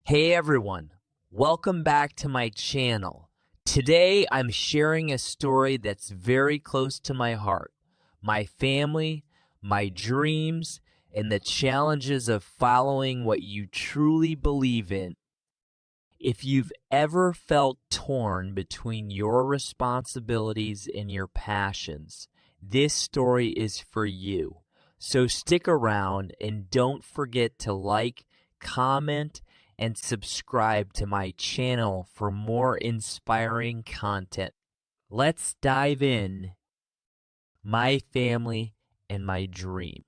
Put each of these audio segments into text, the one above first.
Hey everyone, welcome back to my channel. Today I'm sharing a story that's very close to my heart, my family, my dreams, and the challenges of following what you truly believe in. If you've ever felt torn between your responsibilities and your passions, this story is for you. So stick around and don't forget to like, comment, and subscribe to my channel for more inspiring content. Let's dive in. My family and my dream.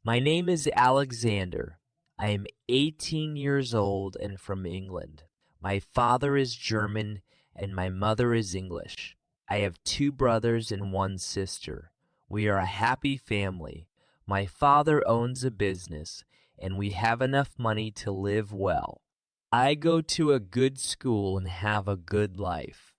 My name is Alexander. I am 18 years old and from England. My father is German and my mother is English. I have 2 brothers and 1 sister. We are a happy family. My father owns a business and we have enough money to live well. I go to a good school and have a good life.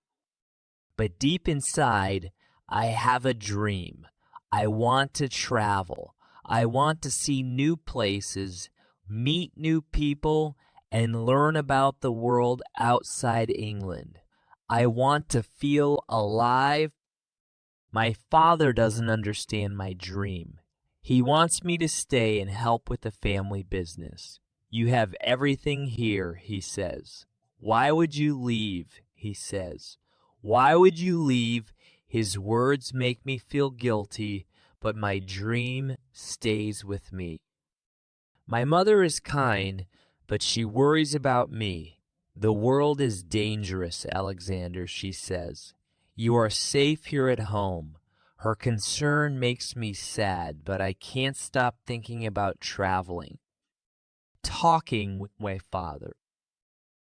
But deep inside, I have a dream. I want to travel. I want to see new places, meet new people, and learn about the world outside England. I want to feel alive. My father doesn't understand my dream. He wants me to stay and help with the family business. You have everything here, he says. Why would you leave, he says. Why would you leave? His words make me feel guilty, but my dream stays with me. My mother is kind, but she worries about me. The world is dangerous, Alexander, she says. You are safe here at home. Her concern makes me sad, but I can't stop thinking about traveling. Talking with my father.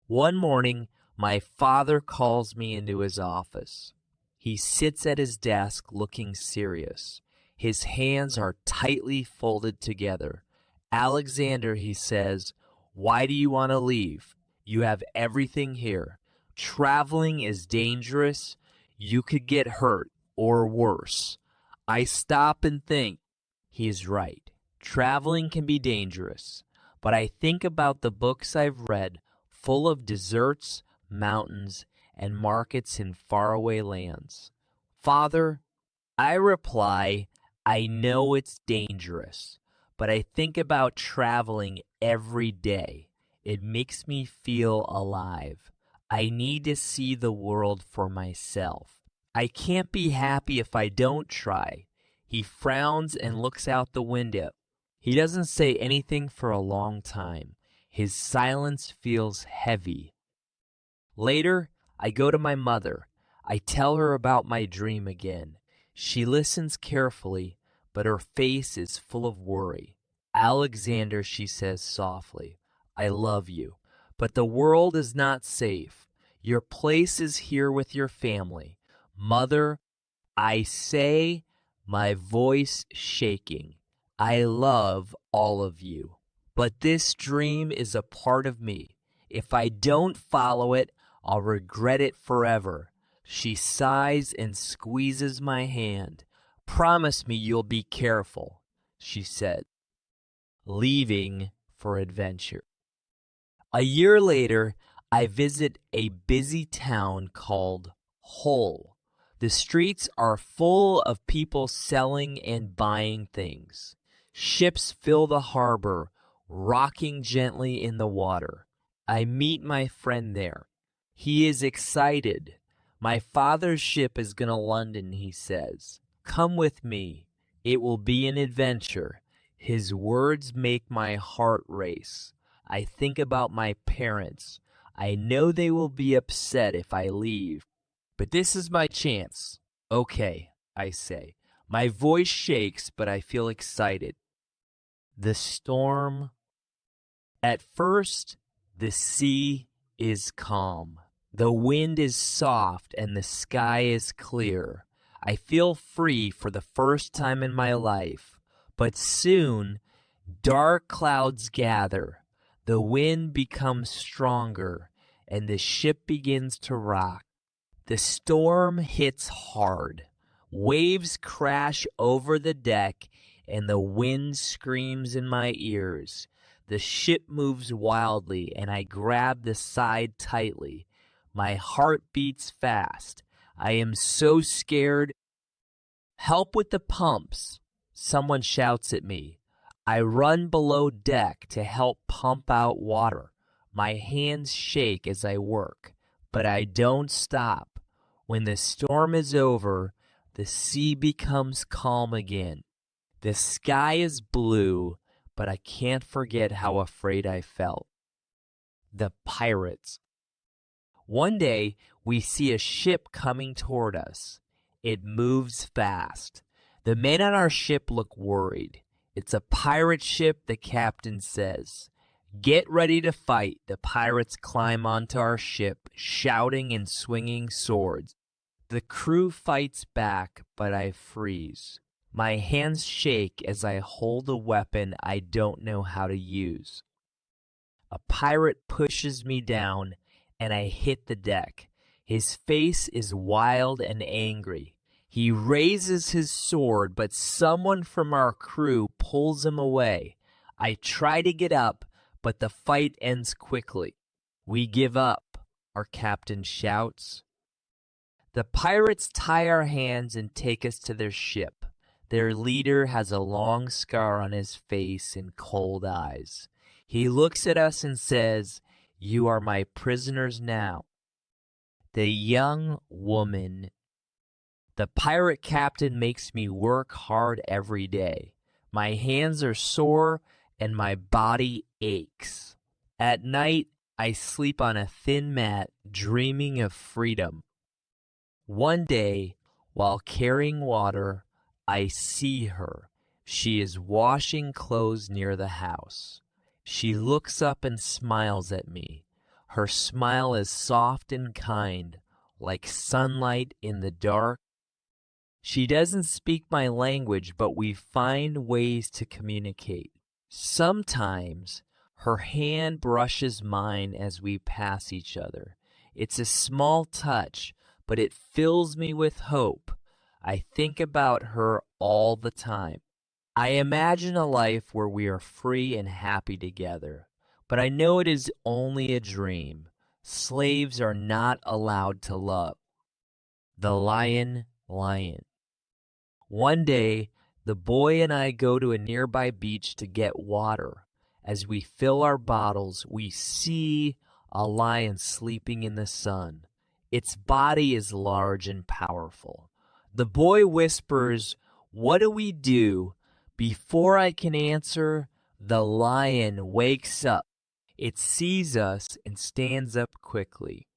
One morning, my father calls me into his office. He sits at his desk looking serious. His hands are tightly folded together. Alexander, he says, why do you want to leave? You have everything here. Traveling is dangerous. You could get hurt or worse. I stop and think. He's right. Traveling can be dangerous. But I think about the books I've read full of deserts, mountains, and markets in faraway lands. Father, I reply, I know it's dangerous, but I think about traveling every day. It makes me feel alive. I need to see the world for myself. I can't be happy if I don't try. He frowns and looks out the window. He doesn't say anything for a long time. His silence feels heavy. Later, I go to my mother. I tell her about my dream again. She listens carefully, but her face is full of worry. Alexander, she says softly, I love you, but the world is not safe. Your place is here with your family. Mother, I say, my voice shaking, I love all of you. But this dream is a part of me. If I don't follow it, I'll regret it forever. She sighs and squeezes my hand. Promise me you'll be careful, she said, leaving for adventure. A year later, I visit a busy town called Hull. The streets are full of people selling and buying things. Ships fill the harbor, rocking gently in the water. I meet my friend there. He is excited. My father's ship is going to London, he says. Come with me. It will be an adventure. His words make my heart race. I think about my parents. I know they will be upset if I leave. But this is my chance. Okay, I say. My voice shakes, but I feel excited. The storm. At first, the sea is calm. The wind is soft and the sky is clear. I feel free for the first time in my life. But soon, dark clouds gather. The wind becomes stronger and the ship begins to rock. The storm hits hard. Waves crash over the deck and the wind screams in my ears. The ship moves wildly, and I grab the side tightly. My heart beats fast. I am so scared. Help with the pumps! Someone shouts at me. I run below deck to help pump out water. My hands shake as I work, but I don't stop. When the storm is over, the sea becomes calm again. The sky is blue, but I can't forget how afraid I felt. The pirates. One day, we see a ship coming toward us. It moves fast. The men on our ship look worried. It's a pirate ship, the captain says. Get ready to fight. The pirates climb onto our ship, shouting and swinging swords. The crew fights back, but I freeze. My hands shake as I hold a weapon I don't know how to use. A pirate pushes me down, and I hit the deck. His face is wild and angry. He raises his sword, but someone from our crew pulls him away. I try to get up, but the fight ends quickly. We give up, our captain shouts. The pirates tie our hands and take us to their ship. Their leader has a long scar on his face and cold eyes. He looks at us and says, "You are my prisoners now." The young woman. The pirate captain makes me work hard every day. My hands are sore and my body aches. At night, I sleep on a thin mat, dreaming of freedom. One day, while carrying water, I see her. She is washing clothes near the house. She looks up and smiles at me. Her smile is soft and kind, like sunlight in the dark. She doesn't speak my language, but we find ways to communicate. Sometimes her hand brushes mine as we pass each other. It's a small touch, but it fills me with hope. I think about her all the time. I imagine a life where we are free and happy together, but I know it is only a dream. Slaves are not allowed to love. The lion. One day, the boy and I go to a nearby beach to get water. As we fill our bottles, we see a lion sleeping in the sun. Its body is large and powerful. The boy whispers, "What do we do?" Before I can answer, the lion wakes up. It sees us and stands up quickly.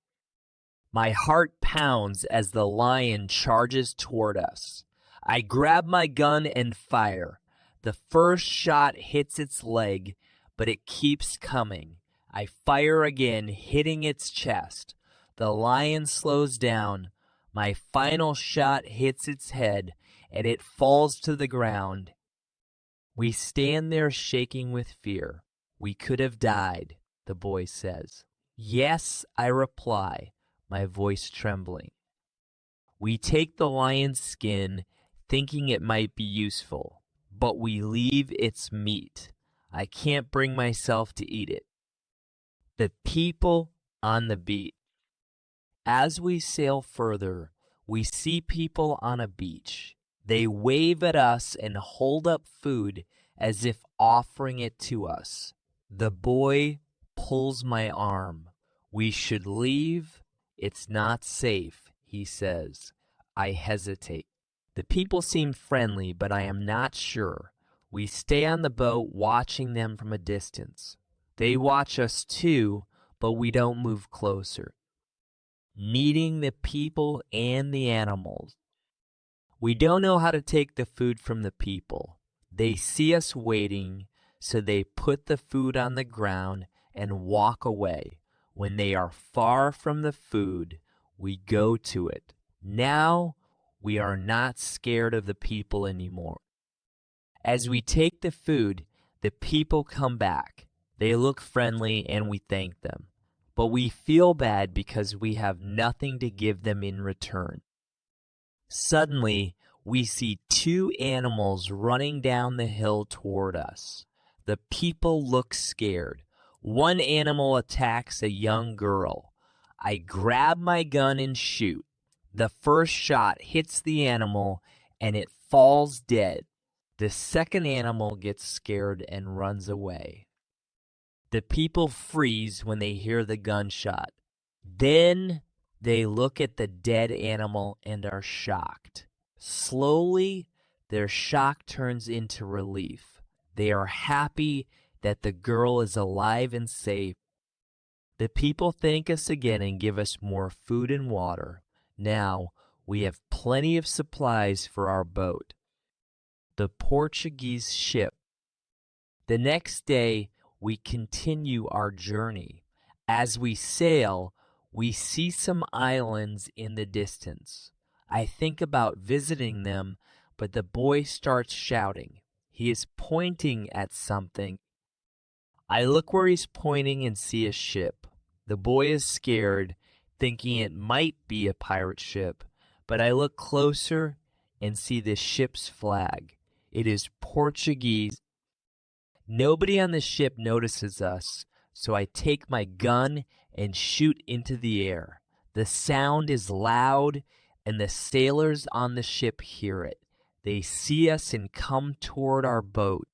My heart pounds as the lion charges toward us. I grab my gun and fire. The first shot hits its leg, but it keeps coming. I fire again, hitting its chest. The lion slows down. My final shot hits its head, and it falls to the ground. We stand there shaking with fear. "We could have died," the boy says. "Yes," I reply, my voice trembling. We take the lion's skin, thinking it might be useful, but we leave its meat. I can't bring myself to eat it. The people on the beach. As we sail further, we see people on a beach. They wave at us and hold up food as if offering it to us. The boy pulls my arm. "We should leave. It's not safe," he says. I hesitate. The people seem friendly, but I am not sure. We stay on the boat watching them from a distance. They watch us too, but we don't move closer. Meeting the people and the animals. We don't know how to take the food from the people. They see us waiting, so they put the food on the ground and walk away. When they are far from the food, we go to it. Now, we are not scared of the people anymore. As we take the food, the people come back. They look friendly and we thank them. But we feel bad because we have nothing to give them in return. Suddenly, we see two animals running down the hill toward us. The people look scared. One animal attacks a young girl. I grab my gun and shoot. The first shot hits the animal and it falls dead. The second animal gets scared and runs away. The people freeze when they hear the gunshot. Then they look at the dead animal and are shocked. Slowly, their shock turns into relief. They are happy that the girl is alive and safe. The people thank us again and give us more food and water. Now we have plenty of supplies for our boat. The Portuguese ship. The next day, we continue our journey. As we sail, we see some islands in the distance. I think about visiting them, but the boy starts shouting. He is pointing at something. I look where he's pointing and see a ship. The boy is scared, thinking it might be a pirate ship, but I look closer and see the ship's flag. It is Portuguese. Nobody on the ship notices us, so I take my gun and shoot into the air. The sound is loud, and the sailors on the ship hear it. They see us and come toward our boat.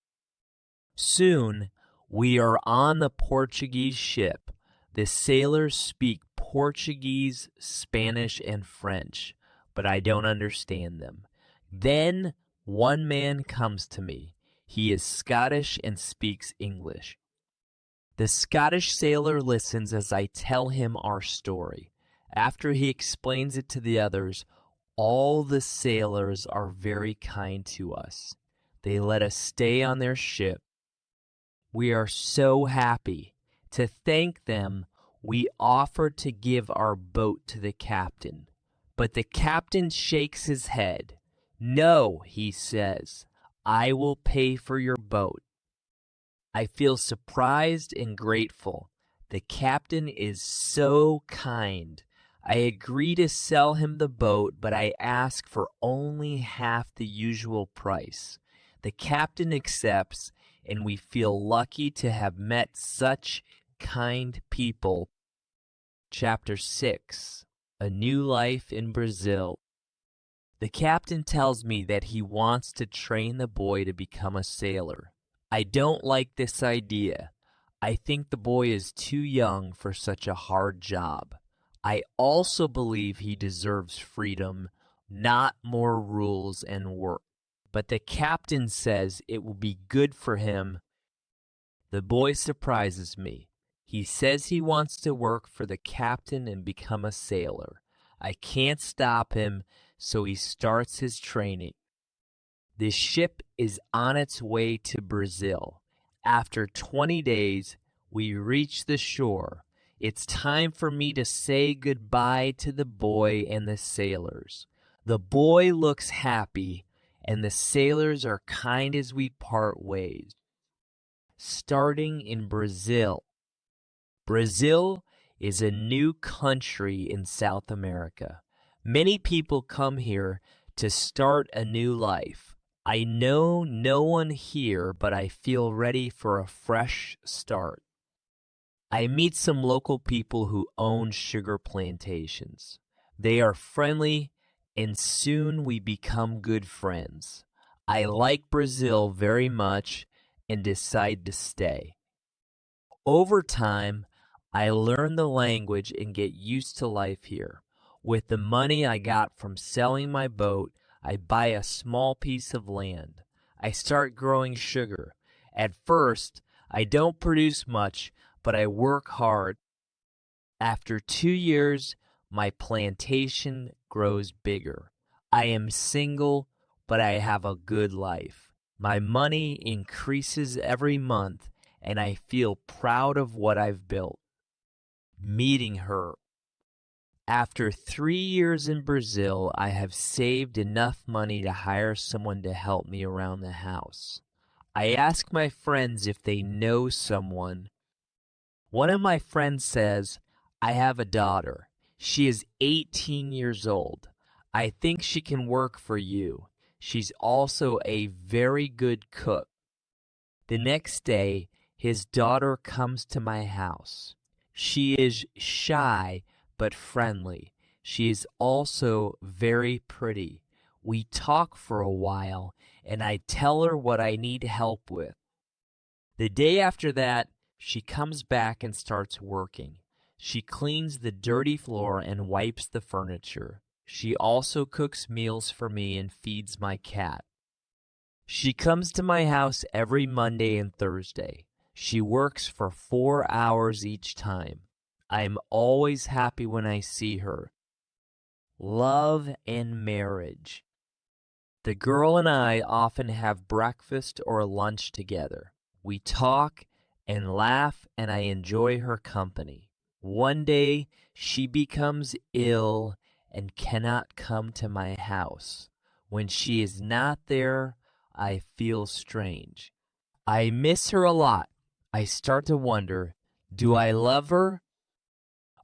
Soon, we are on the Portuguese ship. The sailors speak Portuguese, Spanish, and French, but I don't understand them. Then one man comes to me. He is Scottish and speaks English. The Scottish sailor listens as I tell him our story. After he explains it to the others, all the sailors are very kind to us. They let us stay on their ship. We are so happy. To thank them, we offer to give our boat to the captain. But the captain shakes his head. No, he says, I will pay for your boat. I feel surprised and grateful. The captain is so kind. I agree to sell him the boat, but I ask for only half the usual price. The captain accepts, and we feel lucky to have met such kind people. Chapter 6: A New Life in Brazil. The captain tells me that he wants to train the boy to become a sailor. I don't like this idea. I think the boy is too young for such a hard job. I also believe he deserves freedom, not more rules and work. But the captain says it will be good for him. The boy surprises me. He says he wants to work for the captain and become a sailor. I can't stop him, so he starts his training. The ship is on its way to Brazil. After 20 days, we reach the shore. It's time for me to say goodbye to the boy and the sailors. The boy looks happy, and the sailors are kind as we part ways. Starting in Brazil. Brazil is a new country in South America. Many people come here to start a new life. I know no one here, but I feel ready for a fresh start. I meet some local people who own sugar plantations. They are friendly, and soon we become good friends. I like Brazil very much and decide to stay. Over time, I learn the language and get used to life here. With the money I got from selling my boat, I buy a small piece of land. I start growing sugar. At first, I don't produce much, but I work hard. After 2 years, my plantation grows bigger. I am single, but I have a good life. My money increases every month, and I feel proud of what I've built. Meeting her. After 3 years in Brazil, I have saved enough money to hire someone to help me around the house. I ask my friends if they know someone. One of my friends says, I have a daughter. She is 18 years old. I think she can work for you. She's also a very good cook. The next day, his daughter comes to my house. She is shy but friendly. She is also very pretty. We talk for a while, and I tell her what I need help with. The day after that, she comes back and starts working. She cleans the dirty floor and wipes the furniture. She also cooks meals for me and feeds my cat. She comes to my house every Monday and Thursday. She works for 4 hours each time. I am always happy when I see her. Love and marriage. The girl and I often have breakfast or lunch together. We talk and laugh, and I enjoy her company. One day, she becomes ill and cannot come to my house. When she is not there, I feel strange. I miss her a lot. I start to wonder, do I love her?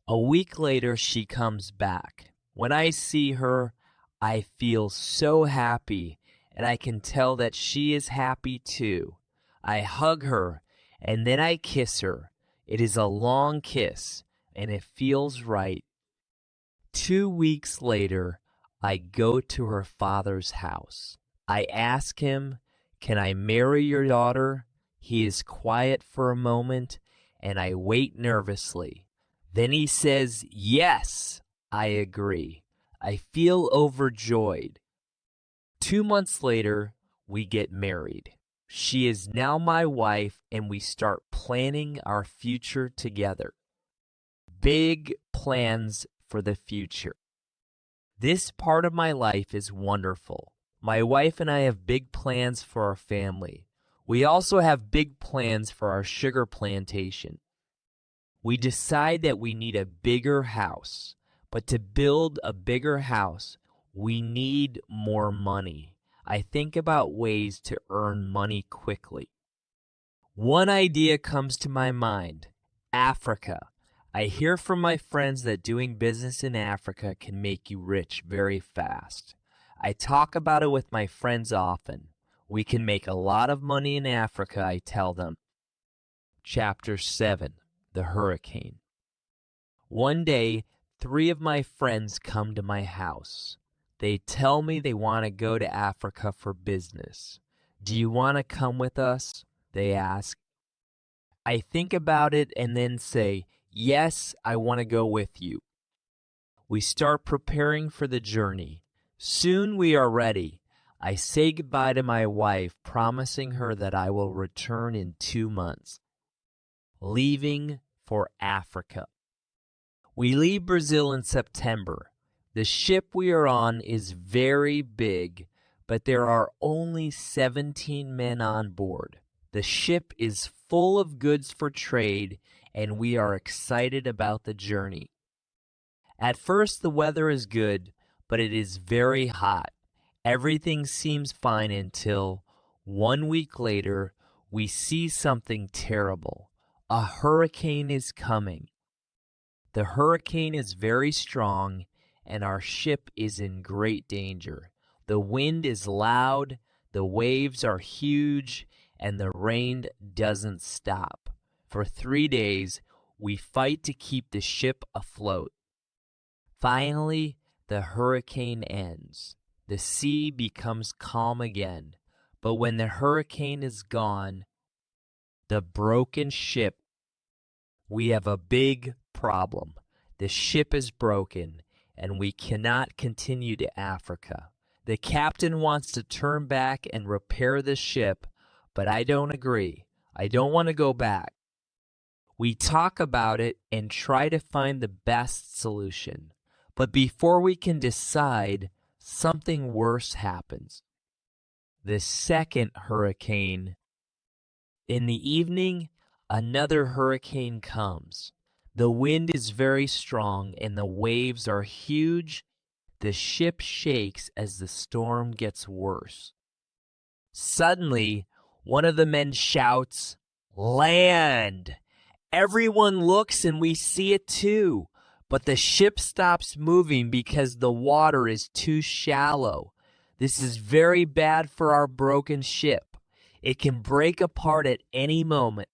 A week later, she comes back. When I see her, I feel so happy, and I can tell that she is happy too. I hug her, and then I kiss her. It is a long kiss, and it feels right. 2 weeks later, I go to her father's house. I ask him, "Can I marry your daughter?" He is quiet for a moment, and I wait nervously. Then he says, "Yes." I agree. I feel overjoyed. 2 months later, we get married. She is now my wife, and we start planning our future together. Big plans for the future. This part of my life is wonderful. My wife and I have big plans for our family. We also have big plans for our sugar plantation. We decide that we need a bigger house, but to build a bigger house, we need more money. I think about ways to earn money quickly. One idea comes to my mind: Africa. I hear from my friends that doing business in Africa can make you rich very fast. I talk about it with my friends often. We can make a lot of money in Africa, I tell them. Chapter 7. The Hurricane. One day, 3 of my friends come to my house. They tell me they want to go to Africa for business. "Do you want to come with us?" they ask. I think about it and then say, "Yes, I want to go with you." We start preparing for the journey. Soon we are ready. I say goodbye to my wife, promising her that I will return in 2 months. Leaving for Africa. We leave Brazil in September. The ship we are on is very big, but there are only 17 men on board. The ship is full of goods for trade, and we are excited about the journey. At first, the weather is good, but it is very hot. Everything seems fine until 1 week later, we see something terrible. A hurricane is coming. The hurricane is very strong, and our ship is in great danger. The wind is loud, the waves are huge, and the rain doesn't stop. For 3 days, we fight to keep the ship afloat. Finally, the hurricane ends. The sea becomes calm again. But when the hurricane is gone, the broken ship, we have a big problem. The ship is broken, and we cannot continue to Africa. The captain wants to turn back and repair the ship, but I don't agree. I don't want to go back. We talk about it and try to find the best solution. But before we can decide, something worse happens. The second hurricane. In the evening, another hurricane comes. The wind is very strong and the waves are huge. The ship shakes as the storm gets worse. Suddenly, one of the men shouts, "Land!" Everyone looks and we see it too. But the ship stops moving because the water is too shallow. This is very bad for our broken ship. It can break apart at any moment.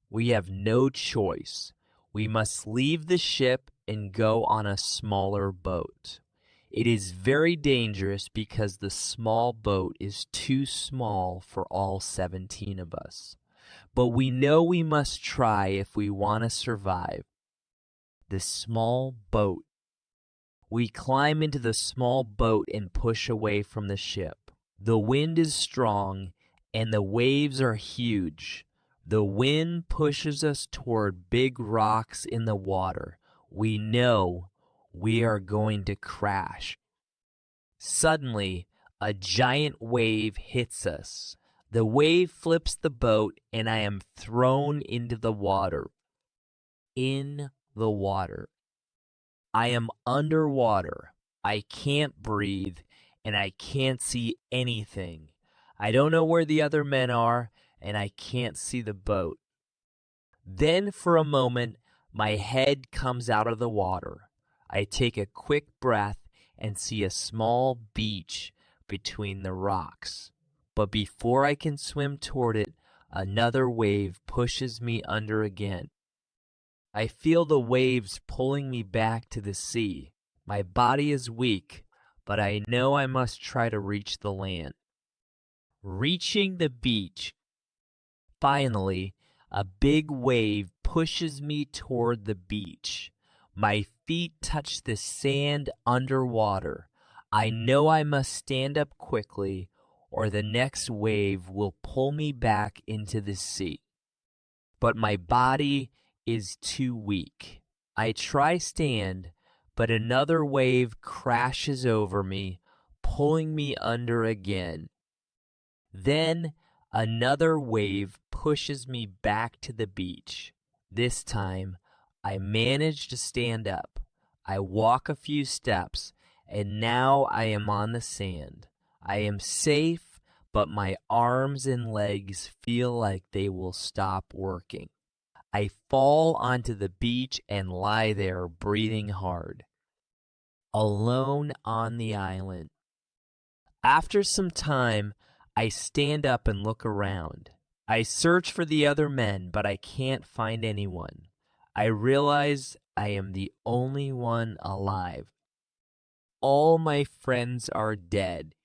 We have no choice. We must leave the ship and go on a smaller boat. It is very dangerous because the small boat is too small for all 17 of us. But we know we must try if we want to survive. The small boat. We climb into the small boat and push away from the ship. The wind is strong and the waves are huge. The wind pushes us toward big rocks in the water. We know we are going to crash. Suddenly, a giant wave hits us. The wave flips the boat and I am thrown into the water. In the water. I am underwater. I can't breathe and I can't see anything. I don't know where the other men are and I can't see the boat. Then for a moment, my head comes out of the water. I take a quick breath and see a small beach between the rocks. But before I can swim toward it, another wave pushes me under again. I feel the waves pulling me back to the sea. My body is weak, but I know I must try to reach the land. Reaching the beach. Finally, a big wave pushes me toward the beach. My feet touch the sand underwater. I know I must stand up quickly, or the next wave will pull me back into the sea. But my body is too weak. I try stand, but another wave crashes over me, pulling me under again. Then another wave pushes me back to the beach. This time, I manage to stand up. I walk a few steps, and now I am on the sand. I am safe, but my arms and legs feel like they will stop working. I fall onto the beach and lie there breathing hard. Alone on the island. After some time, I stand up and look around. I search for the other men, but I can't find anyone. I realize I am the only one alive. All my friends are dead.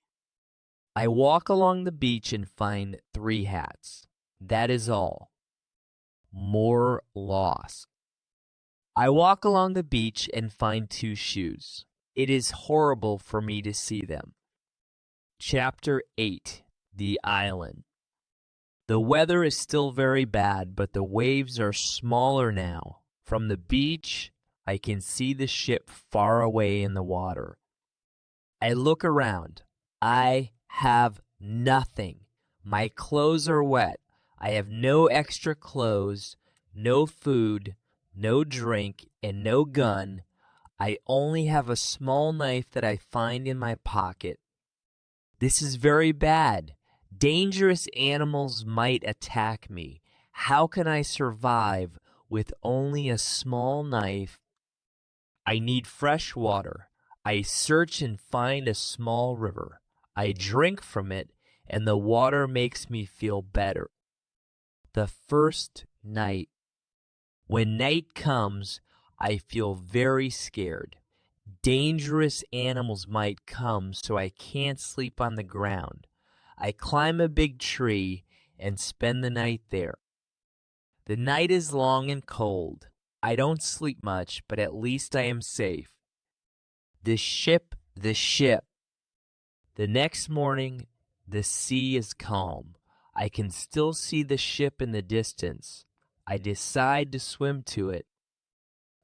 I walk along the beach and find 3 hats. That is all. More loss. I walk along the beach and find 2 shoes. It is horrible for me to see them. Chapter 8. The Island. The weather is still very bad, but the waves are smaller now. From the beach, I can see the ship far away in the water. I look around. I have nothing. My clothes are wet. I have no extra clothes, no food, no drink, and no gun. I only have a small knife that I find in my pocket. This is very bad. Dangerous animals might attack me. How can I survive with only a small knife? I need fresh water. I search and find a small river. I drink from it, and the water makes me feel better. The first night. When night comes, I feel very scared. Dangerous animals might come, so I can't sleep on the ground. I climb a big tree and spend the night there. The night is long and cold. I don't sleep much, but at least I am safe. The ship. The next morning, the sea is calm. I can still see the ship in the distance. I decide to swim to it.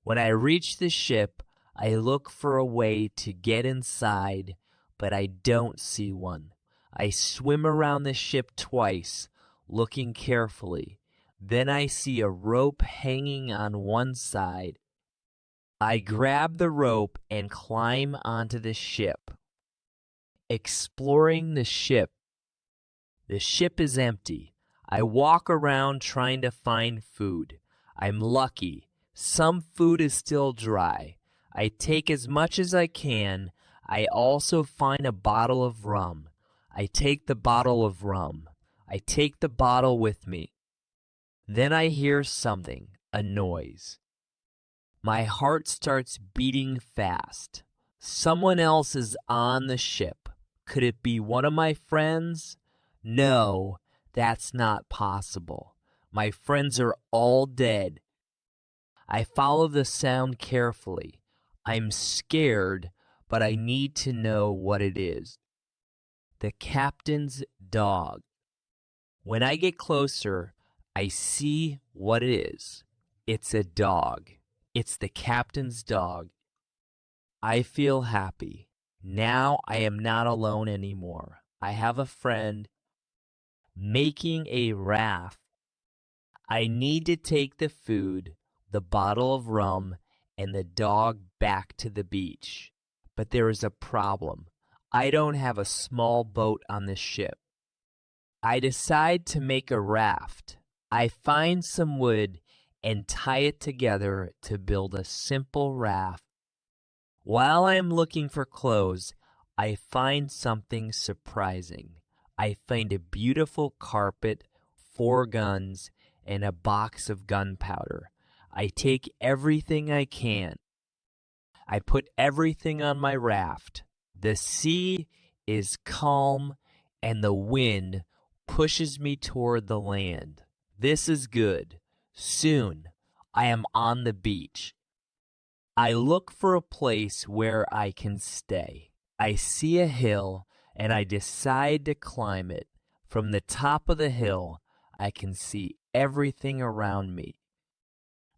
When I reach the ship, I look for a way to get inside, but I don't see one. I swim around the ship twice, looking carefully. Then I see a rope hanging on one side. I grab the rope and climb onto the ship. Exploring the ship. The ship is empty. I walk around trying to find food. I'm lucky. Some food is still dry. I take as much as I can. I also find a bottle of rum. I take the bottle of rum. I take the bottle with me. Then I hear something, a noise. My heart starts beating fast. Someone else is on the ship. Could it be one of my friends? No, that's not possible. My friends are all dead. I follow the sound carefully. I'm scared, but I need to know what it is. The captain's dog. When I get closer, I see what it is. It's a dog. It's the captain's dog. I feel happy. Now I am not alone anymore. I have a friend making a raft. I need to take the food, the bottle of rum, and the dog back to the beach. But there is a problem. I don't have a small boat on the ship. I decide to make a raft. I find some wood and tie it together to build a simple raft. While I am looking for clothes, I find something surprising. I find a beautiful carpet, 4 guns, and a box of gunpowder. I take everything I can. I put everything on my raft. The sea is calm, and the wind pushes me toward the land. This is good. Soon, I am on the beach. I look for a place where I can stay. I see a hill, and I decide to climb it. From the top of the hill, I can see everything around me.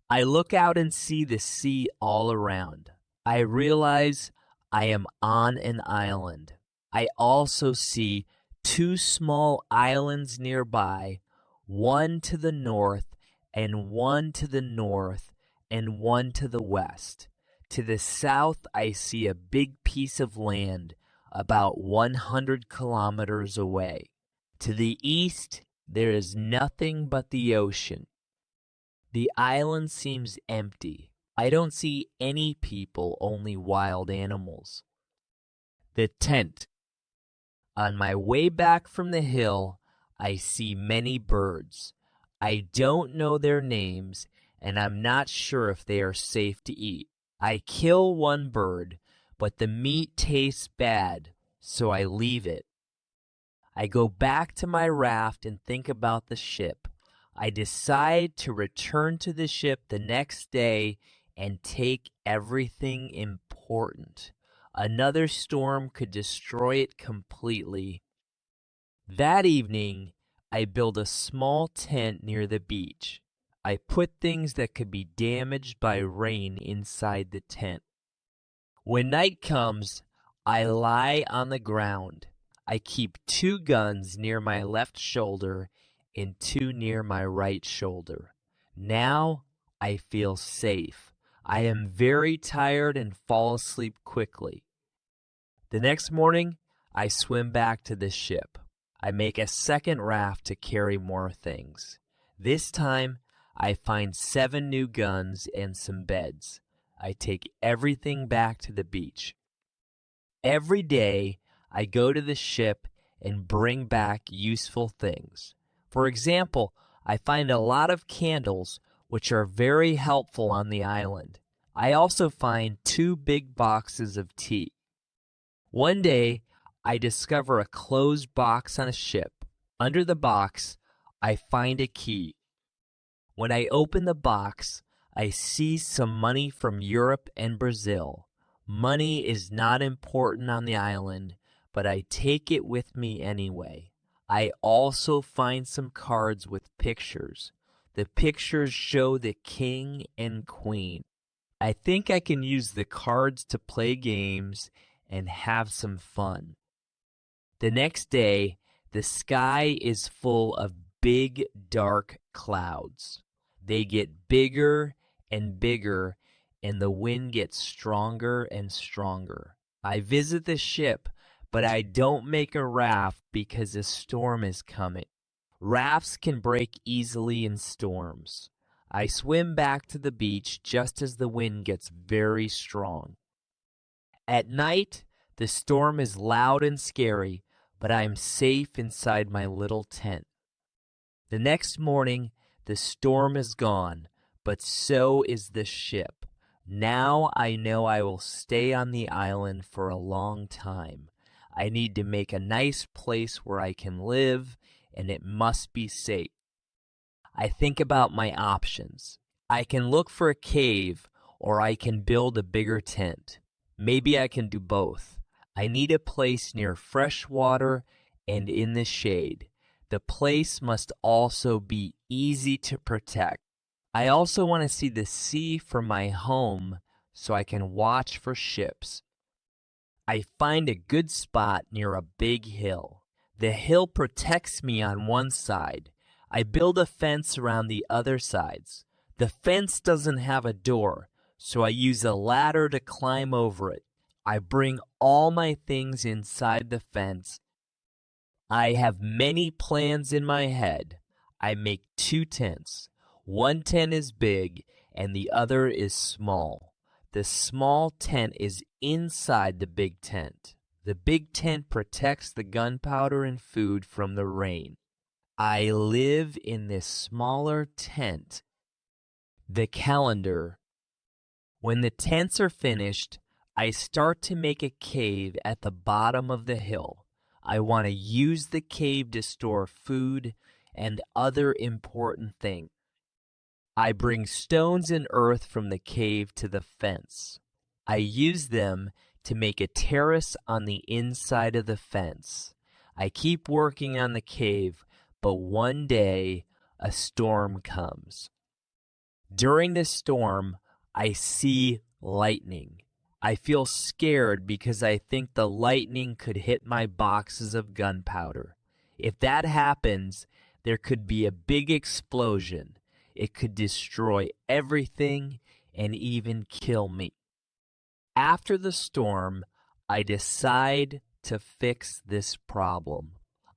I look out and see the sea all around. I realize I am on an island. I also see 2 small islands nearby, one to the north and one to the north and one to the west. To the south, I see a big piece of land about 100 kilometers away. To the east, there is nothing but the ocean. The island seems empty. I don't see any people, only wild animals. The tent. On my way back from the hill, I see many birds. I don't know their names, and I'm not sure if they are safe to eat. I kill one bird, but the meat tastes bad, so I leave it. I go back to my raft and think about the ship. I decide to return to the ship the next day and take everything important. Another storm could destroy it completely. That evening, I build a small tent near the beach. I put things that could be damaged by rain inside the tent. When night comes, I lie on the ground. I keep 2 guns near my left shoulder and 2 near my right shoulder. Now I feel safe. I am very tired and fall asleep quickly. The next morning, I swim back to the ship. I make a second raft to carry more things. This time, I find 7 new guns and some beds. I take everything back to the beach. Every day, I go to the ship and bring back useful things. For example, I find a lot of candles, which are very helpful on the island. I also find 2 big boxes of tea. One day, I discover a closed box on a ship. Under the box, I find a key. When I open the box, I see some money from Europe and Brazil. Money is not important on the island, but I take it with me anyway. I also find some cards with pictures. The pictures show the king and queen. I think I can use the cards to play games and have some fun. The next day, the sky is full of big, dark clouds. They get bigger and bigger, and the wind gets stronger and stronger. I visit the ship, but I don't make a raft because a storm is coming. Rafts can break easily in storms. I swim back to the beach just as the wind gets very strong. At night, the storm is loud and scary, but I am safe inside my little tent. The next morning, the storm is gone, but so is the ship. Now I know I will stay on the island for a long time. I need to make a nice place where I can live, and it must be safe. I think about my options. I can look for a cave, or I can build a bigger tent. Maybe I can do both. I need a place near fresh water and in the shade. The place must also be easy to protect. I also want to see the sea from my home so I can watch for ships. I find a good spot near a big hill. The hill protects me on one side. I build a fence around the other sides. The fence doesn't have a door, so I use a ladder to climb over it. I bring all my things inside the fence. I have many plans in my head. I make 2 tents. One tent is big and the other is small. The small tent is inside the big tent. The big tent protects the gunpowder and food from the rain. I live in this smaller tent. The calendar. When the tents are finished, I start to make a cave at the bottom of the hill. I want to use the cave to store food and other important things. I bring stones and earth from the cave to the fence. I use them to make a terrace on the inside of the fence. I keep working on the cave, but one day a storm comes. During the storm, I see lightning. I feel scared because I think the lightning could hit my boxes of gunpowder. If that happens, there could be a big explosion. It could destroy everything and even kill me. After the storm, I decide to fix this problem.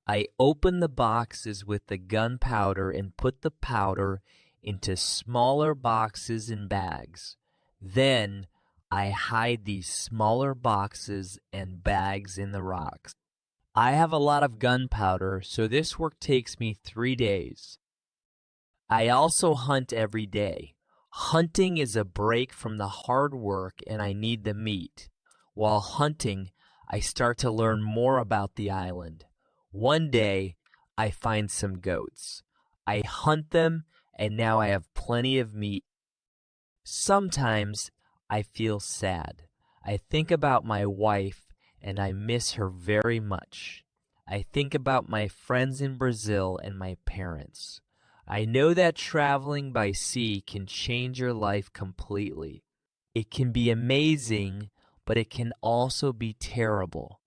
I open the boxes with the gunpowder and put the powder into smaller boxes and bags. Then I hide these smaller boxes and bags in the rocks. I have a lot of gunpowder, so this work takes me 3 days. I also hunt every day. Hunting is a break from the hard work and I need the meat. While hunting, I start to learn more about the island. One day, I find some goats. I hunt them and now I have plenty of meat. Sometimes I feel sad. I think about my wife and I miss her very much. I think about my friends in Brazil and my parents. I know that traveling by sea can change your life completely. It can be amazing, but it can also be terrible.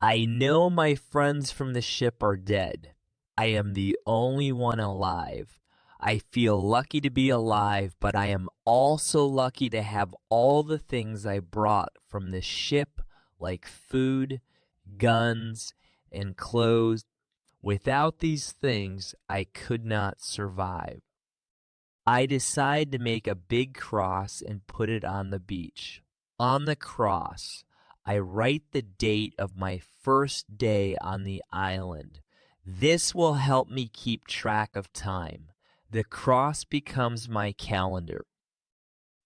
I know my friends from the ship are dead. I am the only one alive. I feel lucky to be alive, but I am also lucky to have all the things I brought from the ship, like food, guns, and clothes. Without these things, I could not survive. I decide to make a big cross and put it on the beach. On the cross, I write the date of my first day on the island. This will help me keep track of time. The cross becomes my calendar.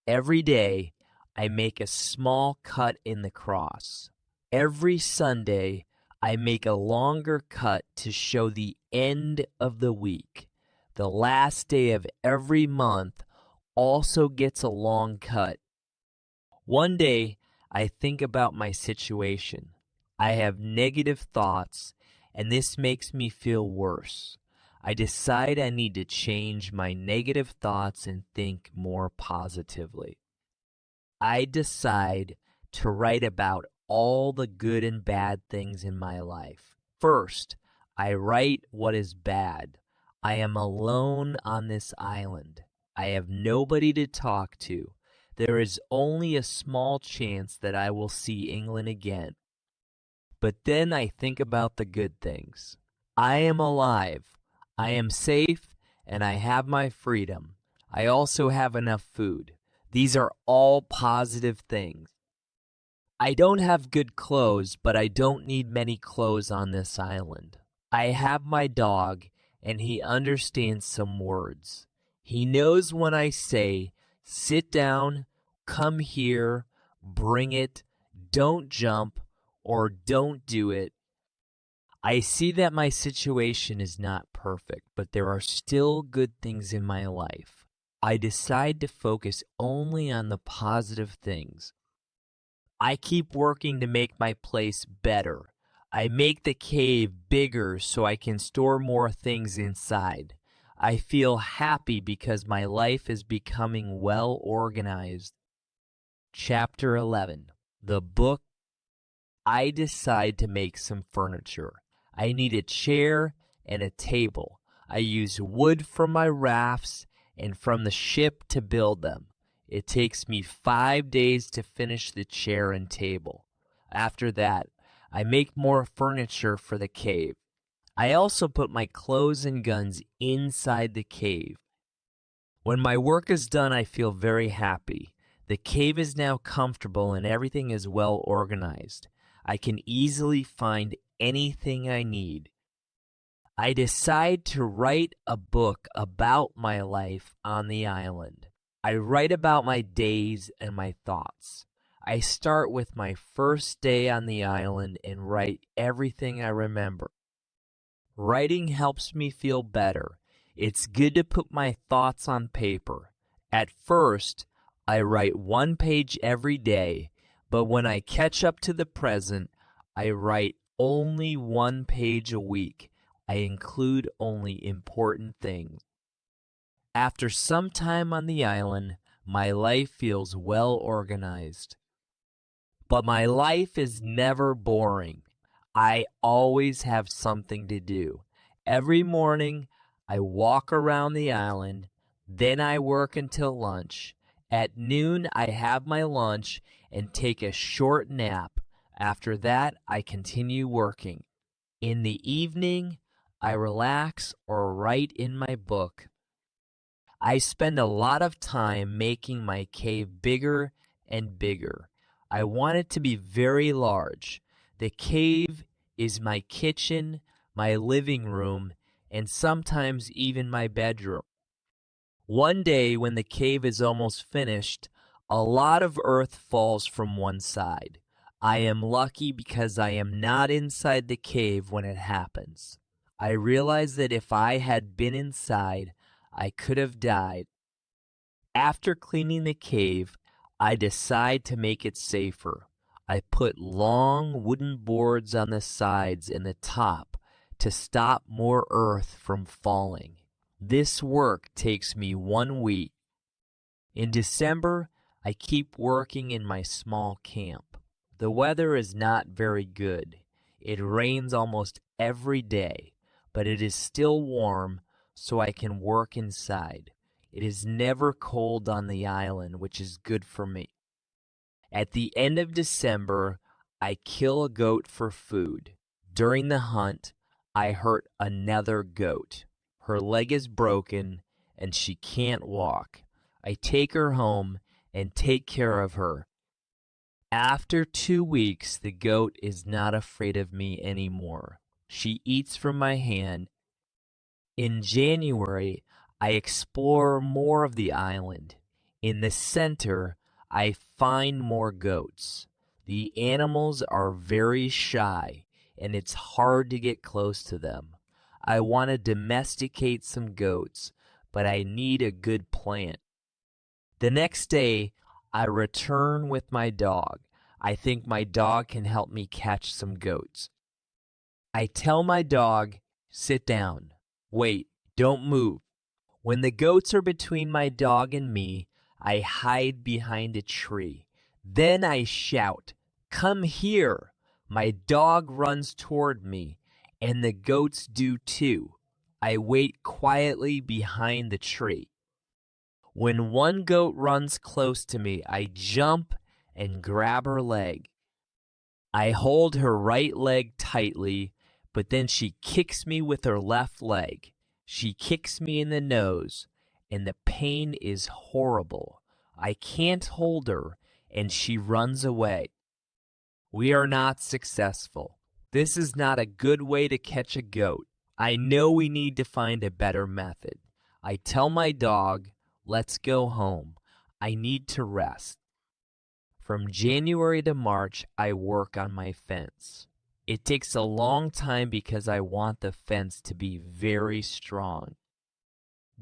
Every day, I make a small cut in the cross. Every Sunday, I make a longer cut to show the end of the week. The last day of every month also gets a long cut. One day, I think about my situation. I have negative thoughts, and this makes me feel worse. I decide I need to change my negative thoughts and think more positively. I decide to write about all the good and bad things in my life. First, I write what is bad. I am alone on this island. I have nobody to talk to. There is only a small chance that I will see England again. But then I think about the good things. I am alive. I am safe, and I have my freedom. I also have enough food. These are all positive things. I don't have good clothes, but I don't need many clothes on this island. I have my dog, and he understands some words. He knows when I say, sit down, come here, bring it, don't jump, or don't do it. I see that my situation is not perfect, but there are still good things in my life. I decide to focus only on the positive things. I keep working to make my place better. I make the cave bigger so I can store more things inside. I feel happy because my life is becoming well organized. Chapter 11. The book. I decide to make some furniture. I need a chair and a table. I use wood from my rafts and from the ship to build them. It takes me 5 days to finish the chair and table. After that, I make more furniture for the cave. I also put my clothes and guns inside the cave. When my work is done, I feel very happy. The cave is now comfortable and everything is well organized. I can easily find anything I need. I decide to write a book about my life on the island. I write about my days and my thoughts. I start with my first day on the island and write everything I remember. Writing helps me feel better. It's good to put my thoughts on paper. At first, I write 1 page every day, but when I catch up to the present, I write only 1 page a week. I include only important things. After some time on the island, my life feels well organized. But my life is never boring. I always have something to do. Every morning, I walk around the island, then I work until lunch. At noon, I have my lunch and take a short nap. After that, I continue working. In the evening, I relax or write in my book. I spend a lot of time making my cave bigger and bigger. I want it to be very large. The cave is my kitchen, my living room, and sometimes even my bedroom. One day, when the cave is almost finished, a lot of earth falls from one side. I am lucky because I am not inside the cave when it happens. I realize that if I had been inside, I could have died. After cleaning the cave, I decide to make it safer. I put long wooden boards on the sides and the top to stop more earth from falling. This work takes me 1 week. In December, I keep working in my small camp. The weather is not very good. It rains almost every day, but it is still warm, so I can work inside. It is never cold on the island, which is good for me. At the end of December, I kill a goat for food. During the hunt, I hurt another goat. Her leg is broken, and she can't walk. I take her home and take care of her. After 2 weeks, the goat is not afraid of me anymore. She eats from my hand. In January, I explore more of the island. In the center, I find more goats. The animals are very shy, and it's hard to get close to them. I want to domesticate some goats, but I need a good plan. The next day, I return with my dog. I think my dog can help me catch some goats. I tell my dog, sit down. Wait, don't move. When the goats are between my dog and me, I hide behind a tree. Then I shout, come here. My dog runs toward me, and the goats do too. I wait quietly behind the tree. When one goat runs close to me, I jump and grab her leg. I hold her right leg tightly, but then she kicks me with her left leg. She kicks me in the nose, and the pain is horrible. I can't hold her, and she runs away. We are not successful. This is not a good way to catch a goat. I know we need to find a better method. I tell my dog, let's go home. I need to rest. From January to March, I work on my fence. It takes a long time because I want the fence to be very strong.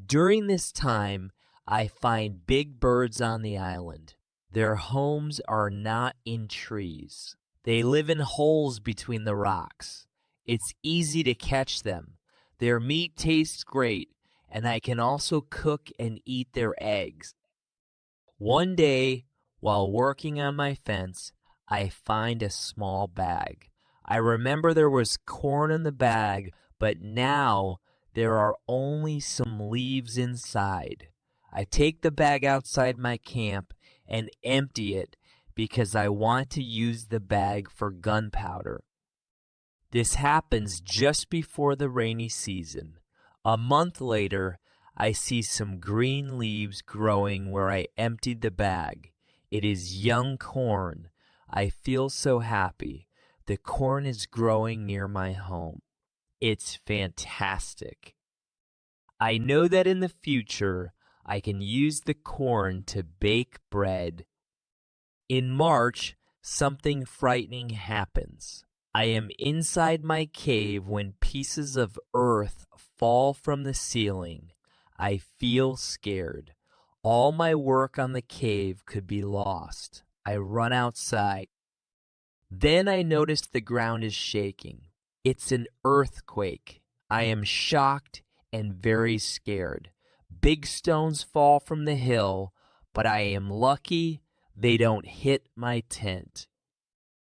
During this time, I find big birds on the island. Their homes are not in trees. They live in holes between the rocks. It's easy to catch them. Their meat tastes great, and I can also cook and eat their eggs. One day, while working on my fence, I find a small bag. I remember there was corn in the bag, but now there are only some leaves inside. I take the bag outside my camp and empty it because I want to use the bag for gunpowder. This happens just before the rainy season. A month later, I see some green leaves growing where I emptied the bag. It is young corn. I feel so happy. The corn is growing near my home. It's fantastic. I know that in the future, I can use the corn to bake bread. In March, something frightening happens. I am inside my cave when pieces of earth fall from the ceiling. I feel scared. All my work on the cave could be lost. I run outside. Then I notice the ground is shaking. It's an earthquake. I am shocked and very scared. Big stones fall from the hill, but I am lucky they don't hit my tent.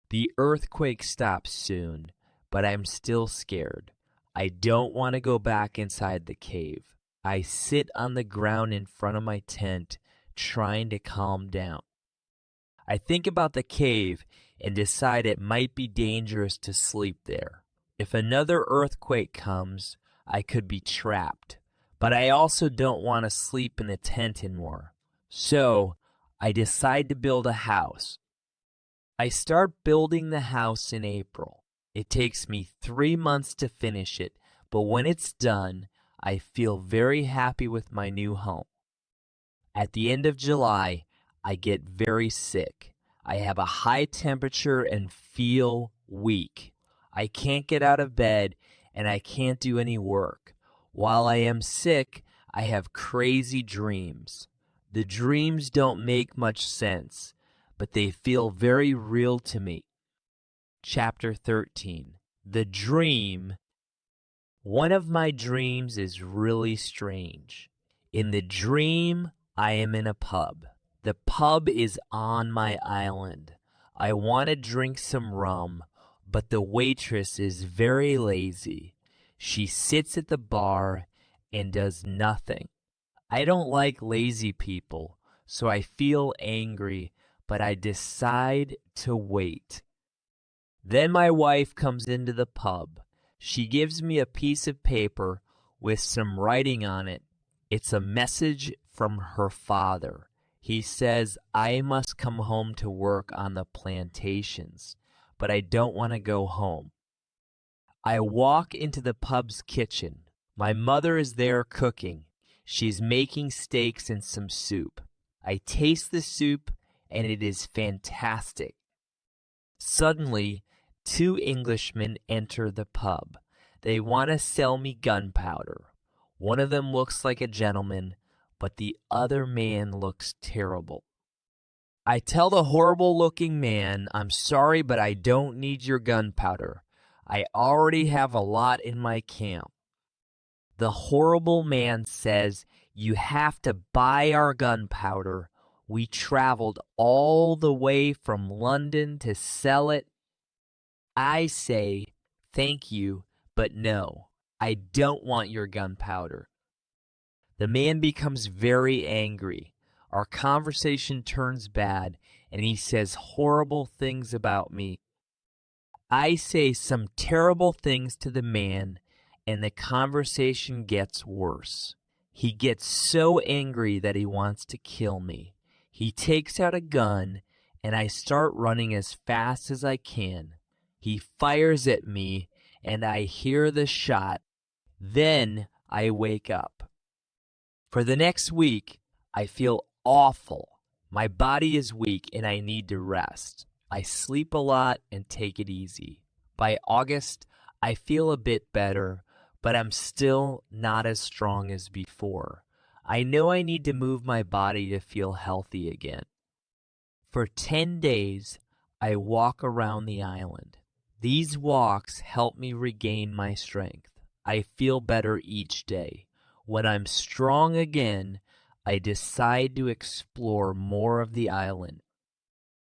The earthquake stops soon, but I'm still scared. I don't want to go back inside the cave. I sit on the ground in front of my tent, trying to calm down. I think about the cave and decide it might be dangerous to sleep there. If another earthquake comes, I could be trapped. But I also don't want to sleep in the tent anymore. So I decide to build a house. I start building the house in April. It takes me 3 months to finish it, but when it's done, I feel very happy with my new home. At the end of July, I get very sick. I have a high temperature and feel weak. I can't get out of bed and I can't do any work. While I am sick, I have crazy dreams. The dreams don't make much sense, but they feel very real to me. Chapter 13. The Dream. One of my dreams is really strange. In the dream, I am in a pub. The pub is on my island. I want to drink some rum, but the waitress is very lazy. She sits at the bar and does nothing. I don't like lazy people, so I feel angry, but I decide to wait. Then my wife comes into the pub. She gives me a piece of paper with some writing on it. It's a message from her father. He says I must come home to work on the plantations, but I don't want to go home. I walk into the pub's kitchen. My mother is there cooking. She's making steaks and some soup. I taste the soup, and it is fantastic. Suddenly, 2 Englishmen enter the pub. They want to sell me gunpowder. One of them looks like a gentleman, but the other man looks terrible. I tell the horrible-looking man, I'm sorry, but I don't need your gunpowder. I already have a lot in my camp. The horrible man says, you have to buy our gunpowder. We traveled all the way from London to sell it. I say, thank you, but no, I don't want your gunpowder. The man becomes very angry. Our conversation turns bad, and he says horrible things about me. I say some terrible things to the man, and the conversation gets worse. He gets so angry that he wants to kill me. He takes out a gun, and I start running as fast as I can. He fires at me, and I hear the shot. Then I wake up. For the next week, I feel awful. My body is weak and I need to rest. I sleep a lot and take it easy. By August, I feel a bit better, but I'm still not as strong as before. I know I need to move my body to feel healthy again. For 10 days, I walk around the island. These walks help me regain my strength. I feel better each day. When I'm strong again, I decide to explore more of the island.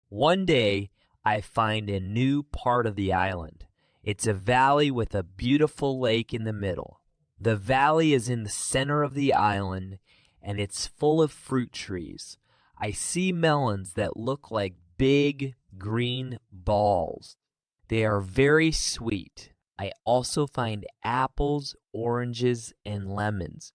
One day, I find a new part of the island. It's a valley with a beautiful lake in the middle. The valley is in the center of the island, and it's full of fruit trees. I see melons that look like big green balls. They are very sweet. I also find apples, oranges, and lemons.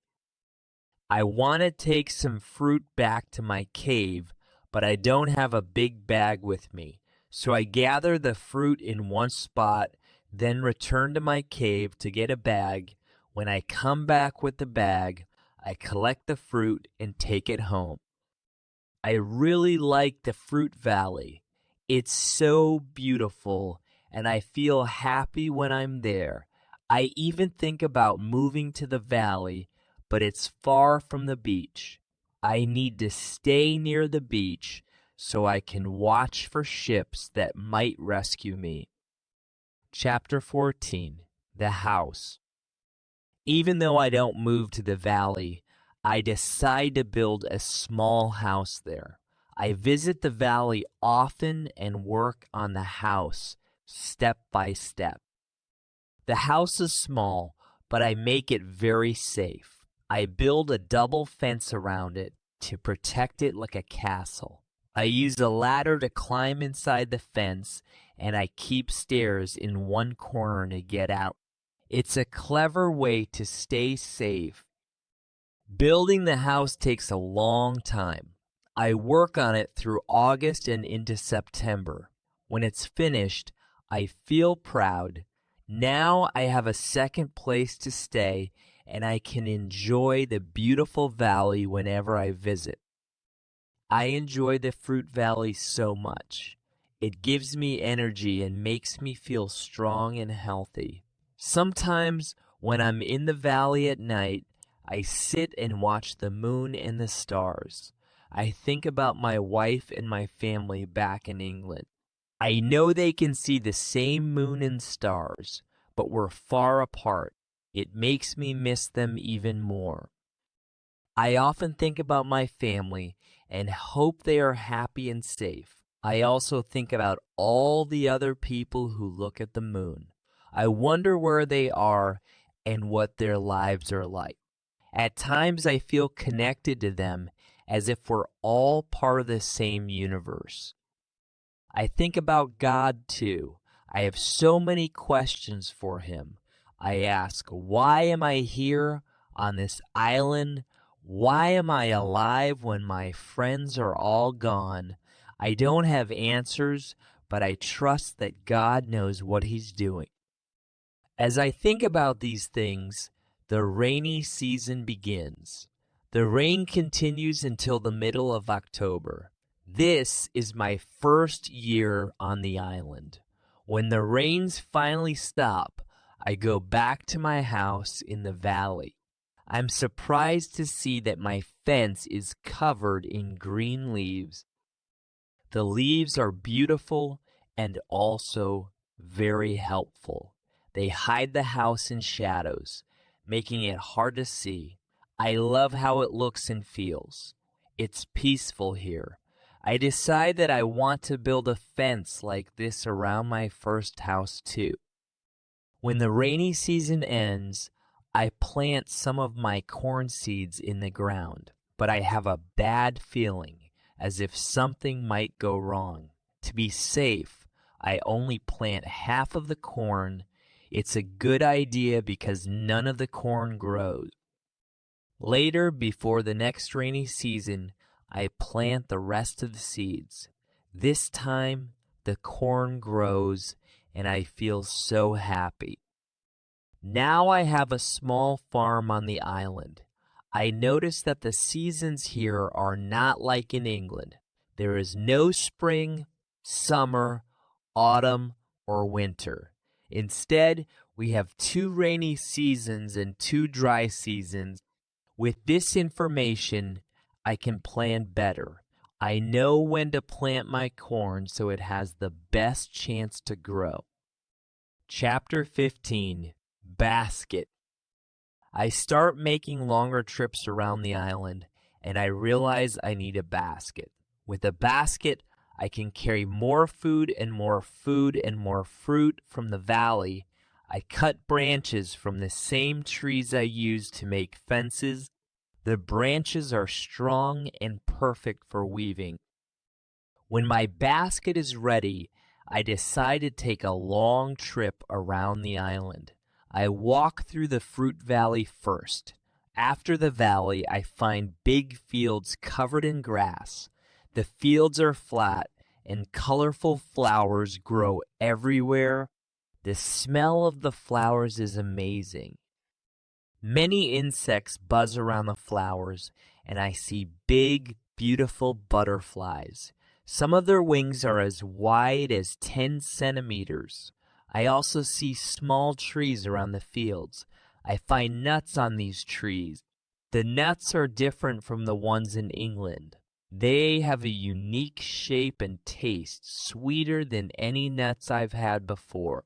I want to take some fruit back to my cave, but I don't have a big bag with me. So I gather the fruit in one spot, then return to my cave to get a bag. When I come back with the bag, I collect the fruit and take it home. I really like the fruit valley. It's so beautiful, and I feel happy when I'm there. I even think about moving to the valley, but it's far from the beach. I need to stay near the beach so I can watch for ships that might rescue me. Chapter 14. The House. Even though I don't move to the valley, I decide to build a small house there. I visit the valley often and work on the house step by step. The house is small, but I make it very safe. I build a double fence around it to protect it like a castle. I use a ladder to climb inside the fence, and I keep stairs in one corner to get out. It's a clever way to stay safe. Building the house takes a long time. I work on it through August and into September. When it's finished, I feel proud. Now I have a second place to stay, and I can enjoy the beautiful valley whenever I visit. I enjoy the fruit valley so much. It gives me energy and makes me feel strong and healthy. Sometimes when I'm in the valley at night, I sit and watch the moon and the stars. I think about my wife and my family back in England. I know they can see the same moon and stars, but we're far apart. It makes me miss them even more. I often think about my family and hope they are happy and safe. I also think about all the other people who look at the moon. I wonder where they are and what their lives are like. At times I feel connected to them as if we're all part of the same universe. I think about God too. I have so many questions for him. I ask, why am I here on this island? Why am I alive when my friends are all gone? I don't have answers, but I trust that God knows what he's doing. As I think about these things, the rainy season begins. The rain continues until the middle of October. This is my first year on the island. When the rains finally stop, I go back to my house in the valley. I'm surprised to see that my fence is covered in green leaves. The leaves are beautiful and also very helpful. They hide the house in shadows, making it hard to see. I love how it looks and feels. It's peaceful here. I decide that I want to build a fence like this around my first house too. When the rainy season ends, I plant some of my corn seeds in the ground, but I have a bad feeling, as if something might go wrong. To be safe, I only plant half of the corn. It's a good idea because none of the corn grows. Later, before the next rainy season, I plant the rest of the seeds. This time, the corn grows, and I feel so happy. Now I have a small farm on the island. I notice that the seasons here are not like in England. There is no spring, summer, autumn, or winter. Instead, we have 2 rainy seasons and 2 dry seasons. With this information, I can plan better. I know when to plant my corn so it has the best chance to grow. Chapter 15, Basket. I start making longer trips around the island, and I realize I need a basket. With a basket, I can carry more food and more food and more fruit from the valley. I cut branches from the same trees I use to make fences. The branches are strong and perfect for weaving. When my basket is ready, I decide to take a long trip around the island. I walk through the fruit valley first. After the valley, I find big fields covered in grass. The fields are flat, and colorful flowers grow everywhere. The smell of the flowers is amazing. Many insects buzz around the flowers, and I see big, beautiful butterflies. Some of their wings are as wide as 10 centimeters. I also see small trees around the fields. I find nuts on these trees. The nuts are different from the ones in England. They have a unique shape and taste, sweeter than any nuts I've had before.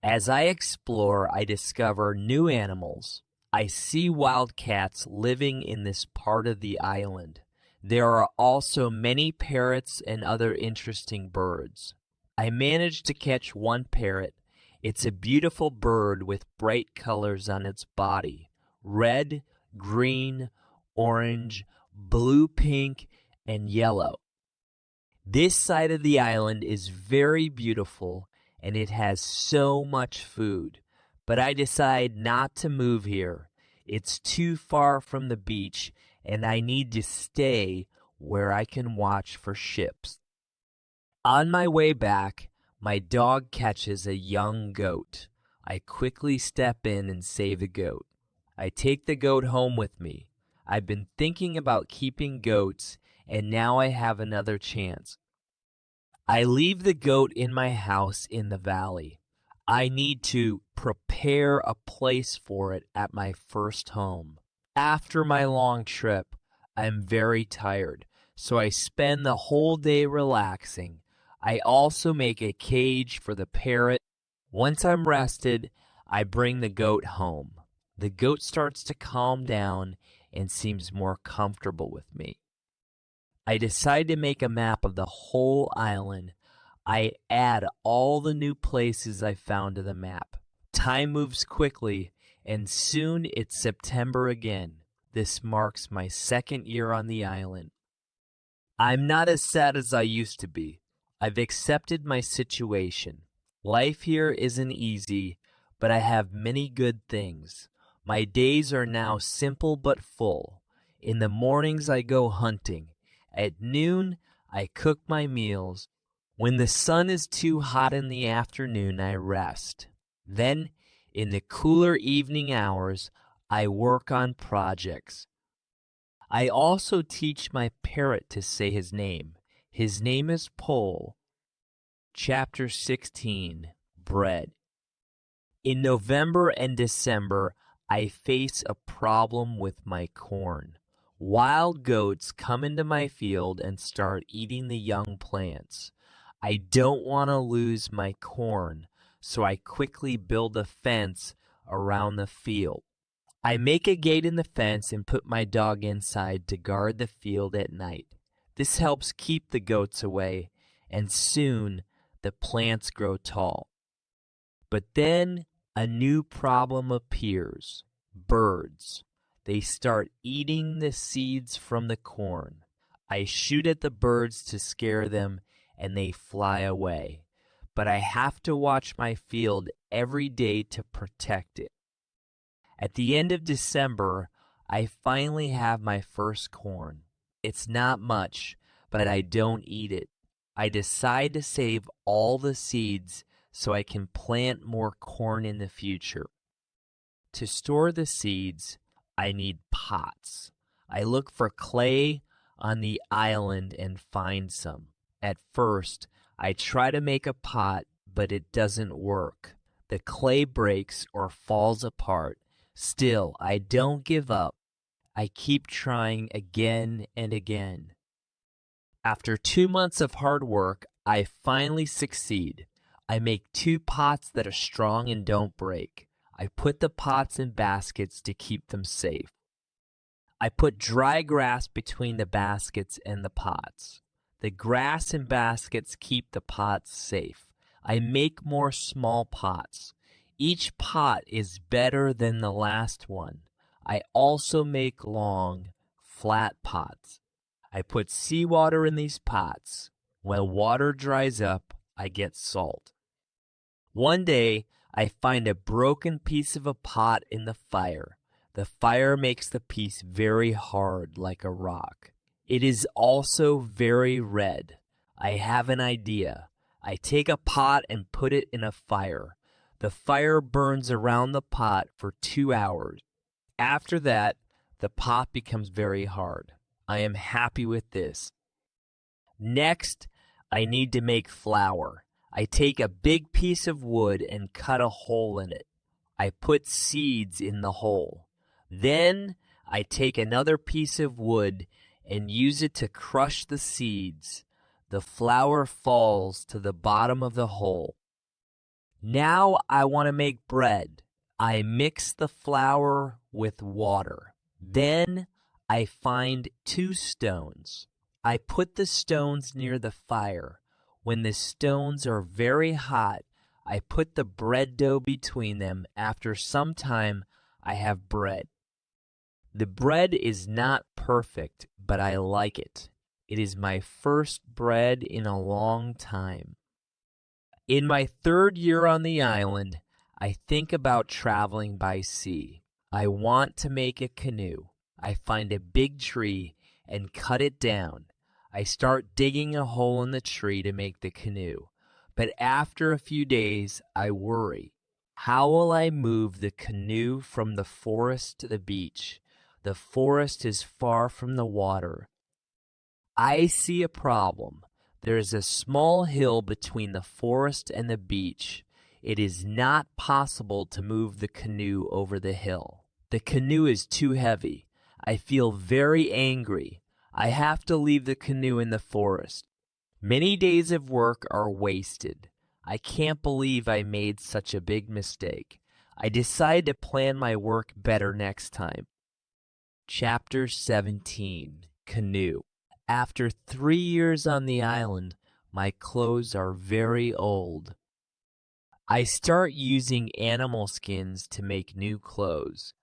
As I explore, I discover new animals. I see wildcats living in this part of the island. There are also many parrots and other interesting birds. I managed to catch one parrot. It's a beautiful bird with bright colors on its body: red, green, orange, blue, pink, and yellow. This side of the island is very beautiful, and it has so much food. But I decide not to move here. It's too far from the beach, and I need to stay where I can watch for ships. On my way back, my dog catches a young goat. I quickly step in and save the goat. I take the goat home with me. I've been thinking about keeping goats, and now I have another chance. I leave the goat in my house in the valley. I need to prepare a place for it at my first home. After my long trip, I'm very tired, so I spend the whole day relaxing. I also make a cage for the parrot. Once I'm rested, I bring the goat home. The goat starts to calm down and seems more comfortable with me. I decide to make a map of the whole island. I add all the new places I found to the map. Time moves quickly, and soon it's September again. This marks my second year on the island. I'm not as sad as I used to be. I've accepted my situation. Life here isn't easy, but I have many good things. My days are now simple but full. In the mornings I go hunting. At noon I cook my meals. When the sun is too hot in the afternoon, I rest. Then, in the cooler evening hours, I work on projects. I also teach my parrot to say his name. His name is Pole. Chapter 16, Bread. In November and December, I face a problem with my corn. Wild goats come into my field and start eating the young plants. I don't want to lose my corn, so I quickly build a fence around the field. I make a gate in the fence and put my dog inside to guard the field at night. This helps keep the goats away, and soon the plants grow tall. But then a new problem appears: birds. They start eating the seeds from the corn. I shoot at the birds to scare them, and they fly away. But I have to watch my field every day to protect it. At the end of December, I finally have my first corn. It's not much, but I don't eat it. I decide to save all the seeds so I can plant more corn in the future. To store the seeds, I need pots. I look for clay on the island and find some. At first, I try to make a pot, but it doesn't work. The clay breaks or falls apart. Still, I don't give up. I keep trying again and again. After 2 months of hard work, I finally succeed. I make 2 pots that are strong and don't break. I put the pots in baskets to keep them safe. I put dry grass between the baskets and the pots. The grass and baskets keep the pots safe. I make more small pots. Each pot is better than the last one. I also make long, flat pots. I put seawater in these pots. When water dries up, I get salt. One day, I find a broken piece of a pot in the fire. The fire makes the piece very hard, like a rock. It is also very red. I have an idea. I take a pot and put it in a fire. The fire burns around the pot for 2 hours. After that, the pot becomes very hard. I am happy with this. Next, I need to make flour. I take a big piece of wood and cut a hole in it. I put seeds in the hole. Then I take another piece of wood and use it to crush the seeds. The flour falls to the bottom of the hole. Now I want to make bread. I mix the flour with water. Then I find 2 stones. I put the stones near the fire. When the stones are very hot, I put the bread dough between them. After some time, I have bread. The bread is not perfect, but I like it. It is my first bread in a long time. In my 3rd year on the island, I think about traveling by sea. I want to make a canoe. I find a big tree and cut it down. I start digging a hole in the tree to make the canoe. But after a few days, I worry. How will I move the canoe from the forest to the beach? The forest is far from the water. I see a problem. There is a small hill between the forest and the beach. It is not possible to move the canoe over the hill. The canoe is too heavy. I feel very angry. I have to leave the canoe in the forest. Many days of work are wasted. I can't believe I made such a big mistake. I decide to plan my work better next time. Chapter 17, Canoe. After 3 years on the island, my clothes are very old. I start using animal skins to make new clothes.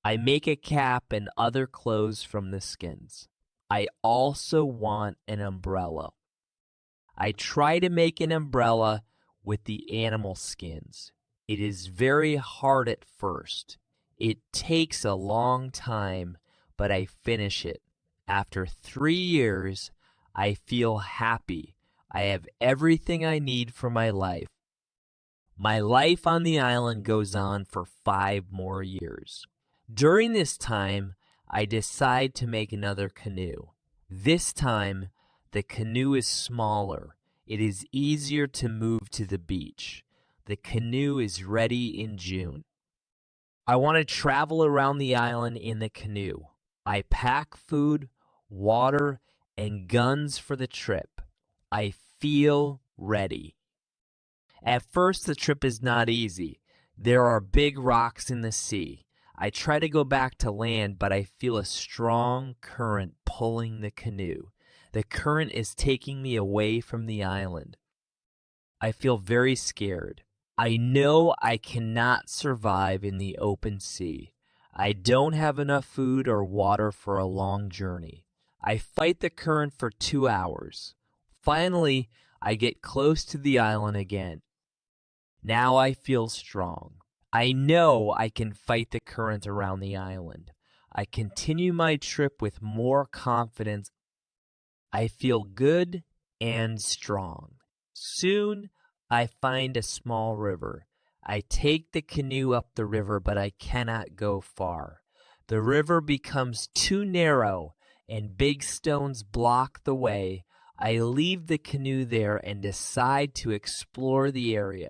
I make a cap and other clothes from the skins. I also want an umbrella. I try to make an umbrella with the animal skins. It is very hard at first. It takes a long time, but I finish it. After 3 years, I feel happy. I have everything I need for my life. My life on the island goes on for 5 more years. During this time, I decide to make another canoe. This time, the canoe is smaller. It is easier to move to the beach. The canoe is ready in June. I want to travel around the island in the canoe. I pack food, water, and guns for the trip. I feel ready. At first, the trip is not easy. There are big rocks in the sea. I try to go back to land, but I feel a strong current pulling the canoe. The current is taking me away from the island. I feel very scared. I know I cannot survive in the open sea. I don't have enough food or water for a long journey. I fight the current for 2 hours. Finally, I get close to the island again. Now I feel strong. I know I can fight the current around the island. I continue my trip with more confidence. I feel good and strong. Soon, I find a small river. I take the canoe up the river, but I cannot go far. The river becomes too narrow, and big stones block the way. I leave the canoe there and decide to explore the area.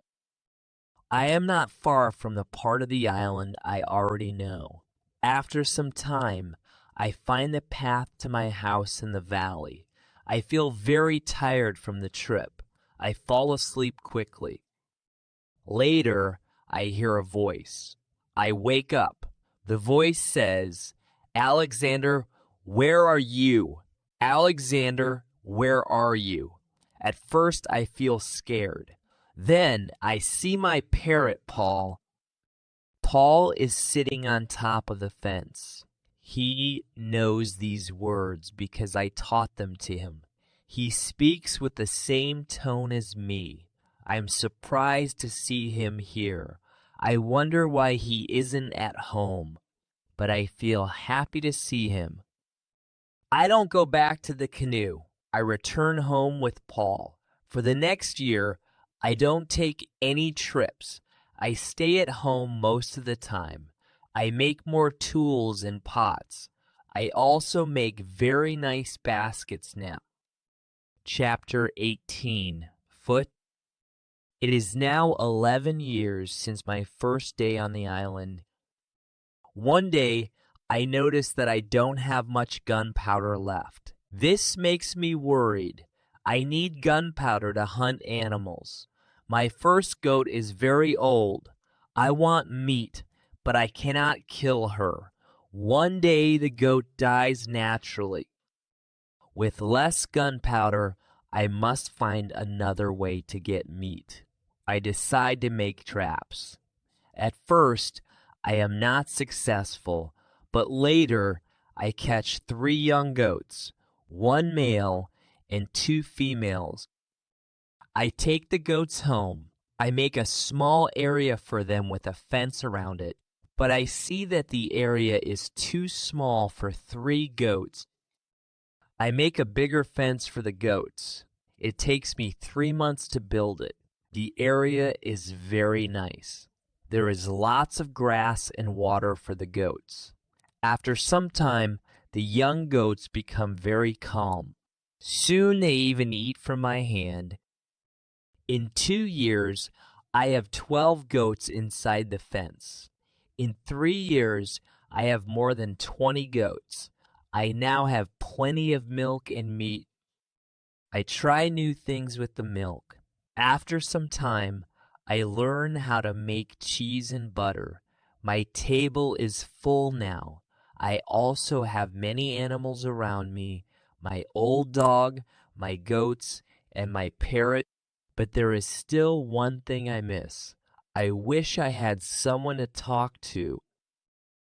I am not far from the part of the island I already know. After some time, I find the path to my house in the valley. I feel very tired from the trip. I fall asleep quickly. Later, I hear a voice. I wake up. The voice says, "Alexander, where are you? Alexander, where are you?" At first, I feel scared. Then I see my parrot, Paul. Paul is sitting on top of the fence. He knows these words because I taught them to him. He speaks with the same tone as me. I'm surprised to see him here. I wonder why he isn't at home, but I feel happy to see him. I don't go back to the canoe. I return home with Paul. For the next year, I don't take any trips. I stay at home most of the time. I make more tools and pots. I also make very nice baskets now. Chapter 18. Foot. It is now 11 years since my first day on the island. One day, I notice that I don't have much gunpowder left. This makes me worried. I need gunpowder to hunt animals. My first goat is very old. I want meat, but I cannot kill her. One day the goat dies naturally. With less gunpowder, I must find another way to get meat. I decide to make traps. At first, I am not successful, but later I catch 3 young goats, 1 male and 2 females. I take the goats home. I make a small area for them with a fence around it, but I see that the area is too small for 3 goats. I make a bigger fence for the goats. It takes me 3 months to build it. The area is very nice. There is lots of grass and water for the goats. After some time, the young goats become very calm. Soon they even eat from my hand. In 2 years, I have 12 goats inside the fence. In 3 years, I have more than 20 goats. I now have plenty of milk and meat. I try new things with the milk. After some time, I learn how to make cheese and butter. My table is full now. I also have many animals around me, my old dog, my goats, and my parrot. But there is still one thing I miss. I wish I had someone to talk to.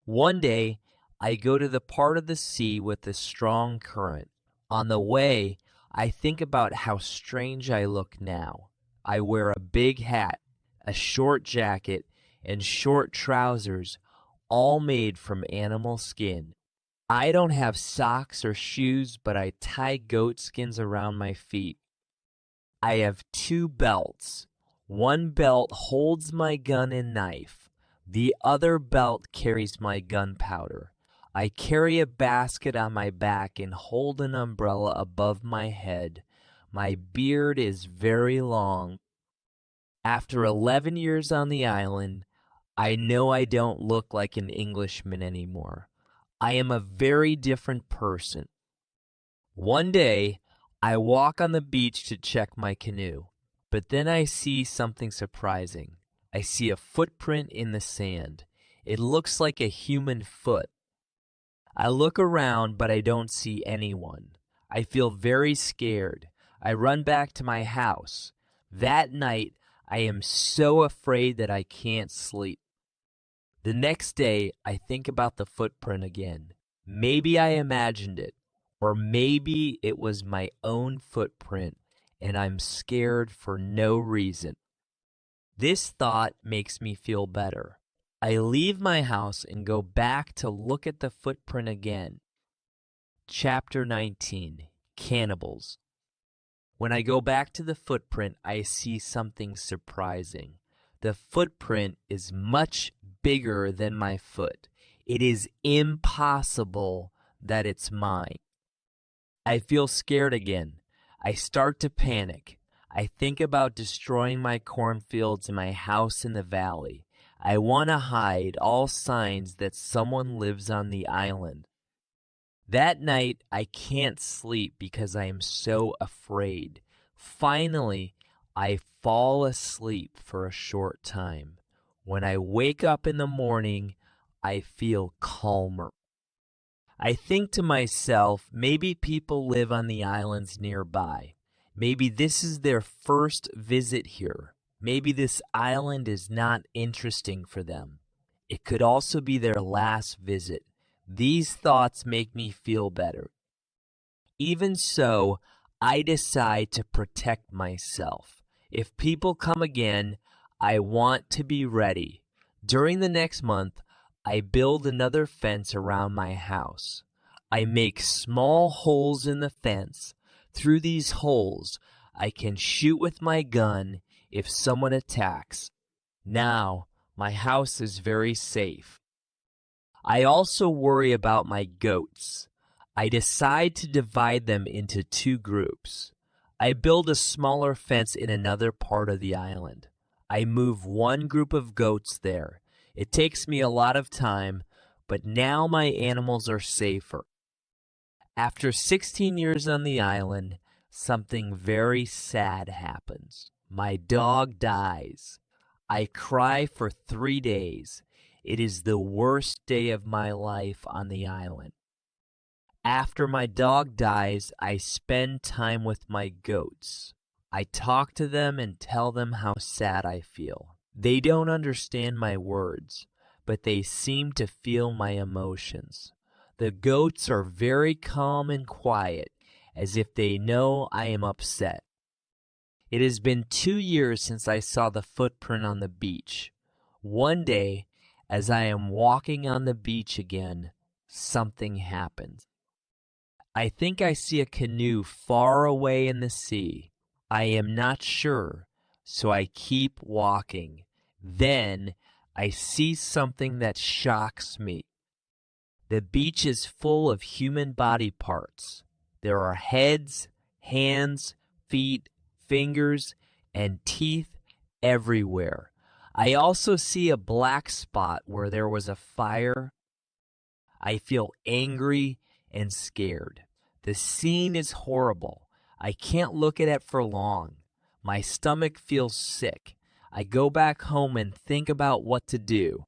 One day, I go to the part of the sea with the strong current. On the way, I think about how strange I look now. I wear a big hat, a short jacket, and short trousers, all made from animal skin. I don't have socks or shoes, but I tie goat skins around my feet. I have 2 belts. One belt holds my gun and knife. The other belt carries my gunpowder. I carry a basket on my back and hold an umbrella above my head. My beard is very long. After 11 years on the island, I know I don't look like an Englishman anymore. I am a very different person. One day, I walk on the beach to check my canoe, but then I see something surprising. I see a footprint in the sand. It looks like a human foot. I look around, but I don't see anyone. I feel very scared. I run back to my house. That night, I am so afraid that I can't sleep. The next day, I think about the footprint again. Maybe I imagined it, or maybe it was my own footprint, and I'm scared for no reason. This thought makes me feel better. I leave my house and go back to look at the footprint again. Chapter 19. Cannibals. When I go back to the footprint, I see something surprising. The footprint is much bigger than my foot. It is impossible that it's mine. I feel scared again. I start to panic. I think about destroying my cornfields and my house in the valley. I want to hide all signs that someone lives on the island. That night, I can't sleep because I am so afraid. Finally, I fall asleep for a short time. When I wake up in the morning, I feel calmer. I think to myself, maybe people live on the islands nearby. Maybe this is their first visit here. Maybe this island is not interesting for them. It could also be their last visit. These thoughts make me feel better. Even so, I decide to protect myself. If people come again, I want to be ready. During the next month, I build another fence around my house. I make small holes in the fence. Through these holes, I can shoot with my gun if someone attacks. Now, my house is very safe. I also worry about my goats. I decide to divide them into two groups. I build a smaller fence in another part of the island. I move one group of goats there. It takes me a lot of time, but now my animals are safer. After 16 years on the island, something very sad happens. My dog dies. I cry for 3 days. It is the worst day of my life on the island. After my dog dies, I spend time with my goats. I talk to them and tell them how sad I feel. They don't understand my words, but they seem to feel my emotions. The goats are very calm and quiet, as if they know I am upset. It has been 2 years since I saw the footprint on the beach. One day, as I am walking on the beach again, something happens. I think I see a canoe far away in the sea. I am not sure, so I keep walking. Then I see something that shocks me. The beach is full of human body parts. There are heads, hands, feet, fingers, and teeth everywhere. I also see a black spot where there was a fire. I feel angry and scared. The scene is horrible. I can't look at it for long. My stomach feels sick. I go back home and think about what to do.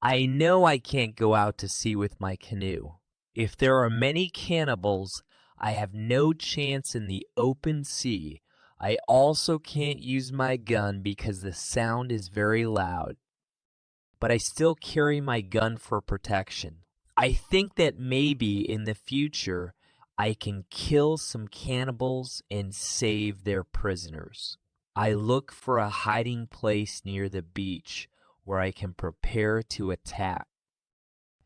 I know I can't go out to sea with my canoe. If there are many cannibals, I have no chance in the open sea. I also can't use my gun because the sound is very loud. But I still carry my gun for protection. I think that maybe in the future I can kill some cannibals and save their prisoners. I look for a hiding place near the beach where I can prepare to attack.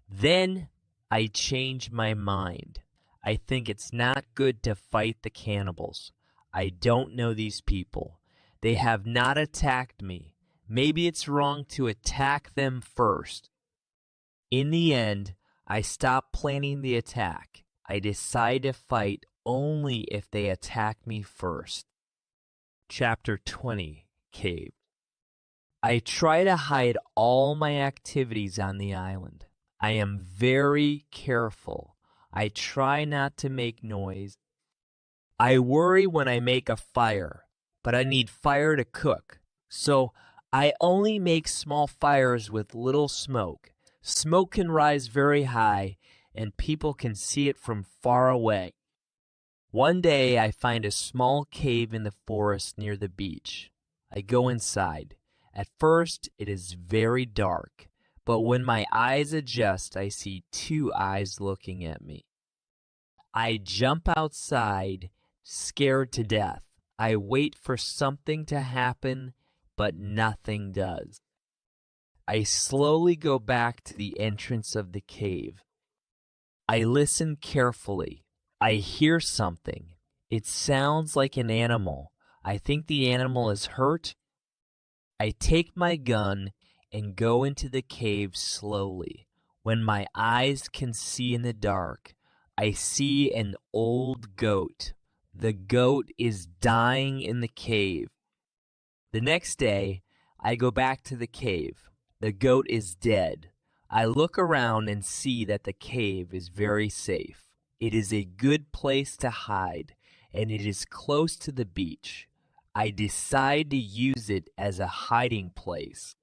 Then I change my mind. I think it's not good to fight the cannibals. I don't know these people. They have not attacked me. Maybe it's wrong to attack them first. In the end, I stop planning the attack. I decide to fight only if they attack me first. Chapter 20, Cave. I try to hide all my activities on the island. I am very careful. I try not to make noise. I worry when I make a fire, but I need fire to cook. So I only make small fires with little smoke. Smoke can rise very high, and people can see it from far away. One day I find a small cave in the forest near the beach. I go inside. At first it is very dark, but when my eyes adjust, I see 2 eyes looking at me. I jump outside, scared to death. I wait for something to happen, but nothing does. I slowly go back to the entrance of the cave. I listen carefully. I hear something. It sounds like an animal. I think the animal is hurt. I take my gun and go into the cave slowly. When my eyes can see in the dark, I see an old goat. The goat is dying in the cave. The next day, I go back to the cave. The goat is dead. I look around and see that the cave is very safe. It is a good place to hide, and it is close to the beach. I decide to use it as a hiding place.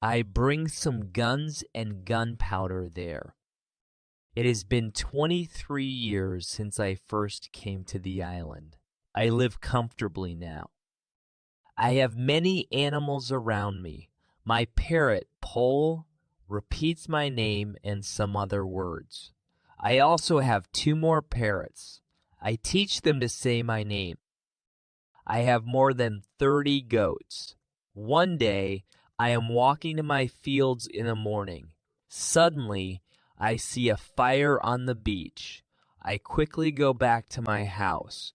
I bring some guns and gunpowder there. It has been 23 years since I first came to the island. I live comfortably now. I have many animals around me. My parrot, Pole, repeats my name and some other words. I also have 2 more parrots. I teach them to say my name. I have more than 30 goats. One day, I am walking in my fields in the morning. Suddenly, I see a fire on the beach. I quickly go back to my house.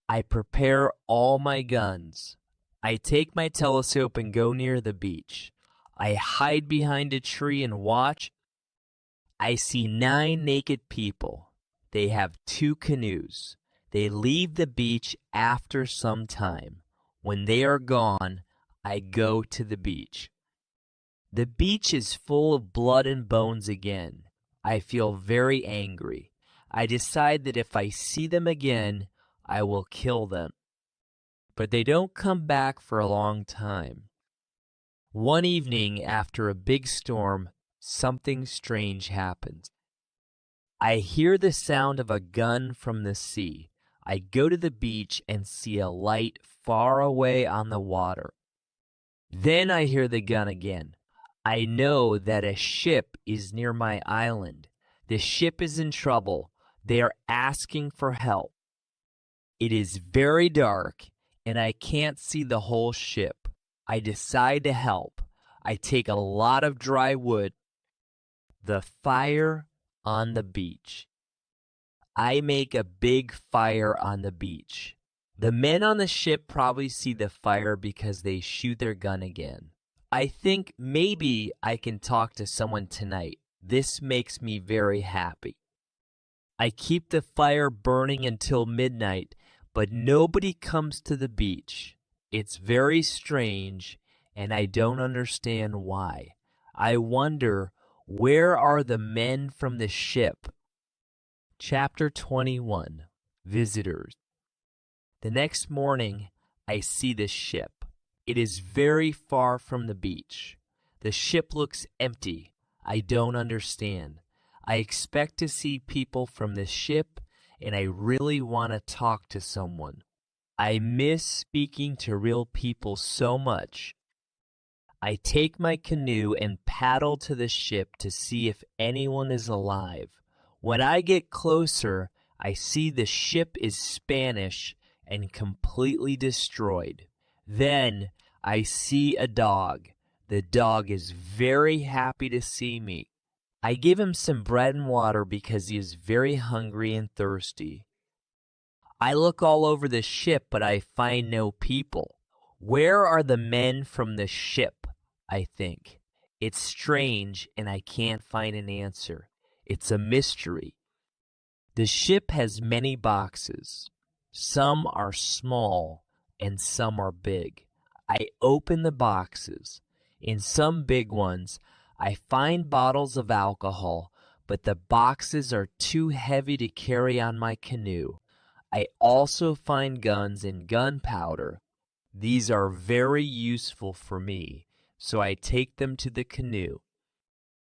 I prepare all my guns. I take my telescope and go near the beach. I hide behind a tree and watch. I see 9 naked people. They have 2 canoes. They leave the beach after some time. When they are gone, I go to the beach. The beach is full of blood and bones again. I feel very angry. I decide that if I see them again, I will kill them. But they don't come back for a long time. One evening after a big storm, something strange happens. I hear the sound of a gun from the sea. I go to the beach and see a light far away on the water. Then I hear the gun again. I know that a ship is near my island. The ship is in trouble. They are asking for help. It is very dark, and I can't see the whole ship. I decide to help. I take a lot of dry wood. The fire on the beach. I make a big fire on the beach. The men on the ship probably see the fire because they shoot their gun again. I think maybe I can talk to someone tonight. This makes me very happy. I keep the fire burning until midnight, but nobody comes to the beach. It's very strange, and I don't understand why. I wonder, where are the men from the ship? Chapter 21, Visitors. The next morning, I see the ship. It is very far from the beach. The ship looks empty. I don't understand. I expect to see people from the ship, and I really want to talk to someone. I miss speaking to real people so much. I take my canoe and paddle to the ship to see if anyone is alive. When I get closer, I see the ship is Spanish and completely destroyed. Then I see a dog. The dog is very happy to see me. I give him some bread and water because he is very hungry and thirsty. I look all over the ship, but I find no people. Where are the men from the ship? I think. It's strange, and I can't find an answer. It's a mystery. The ship has many boxes. Some are small, and some are big. I open the boxes. In some big ones, I find bottles of alcohol, but the boxes are too heavy to carry on my canoe. I also find guns and gunpowder. These are very useful for me, so I take them to the canoe.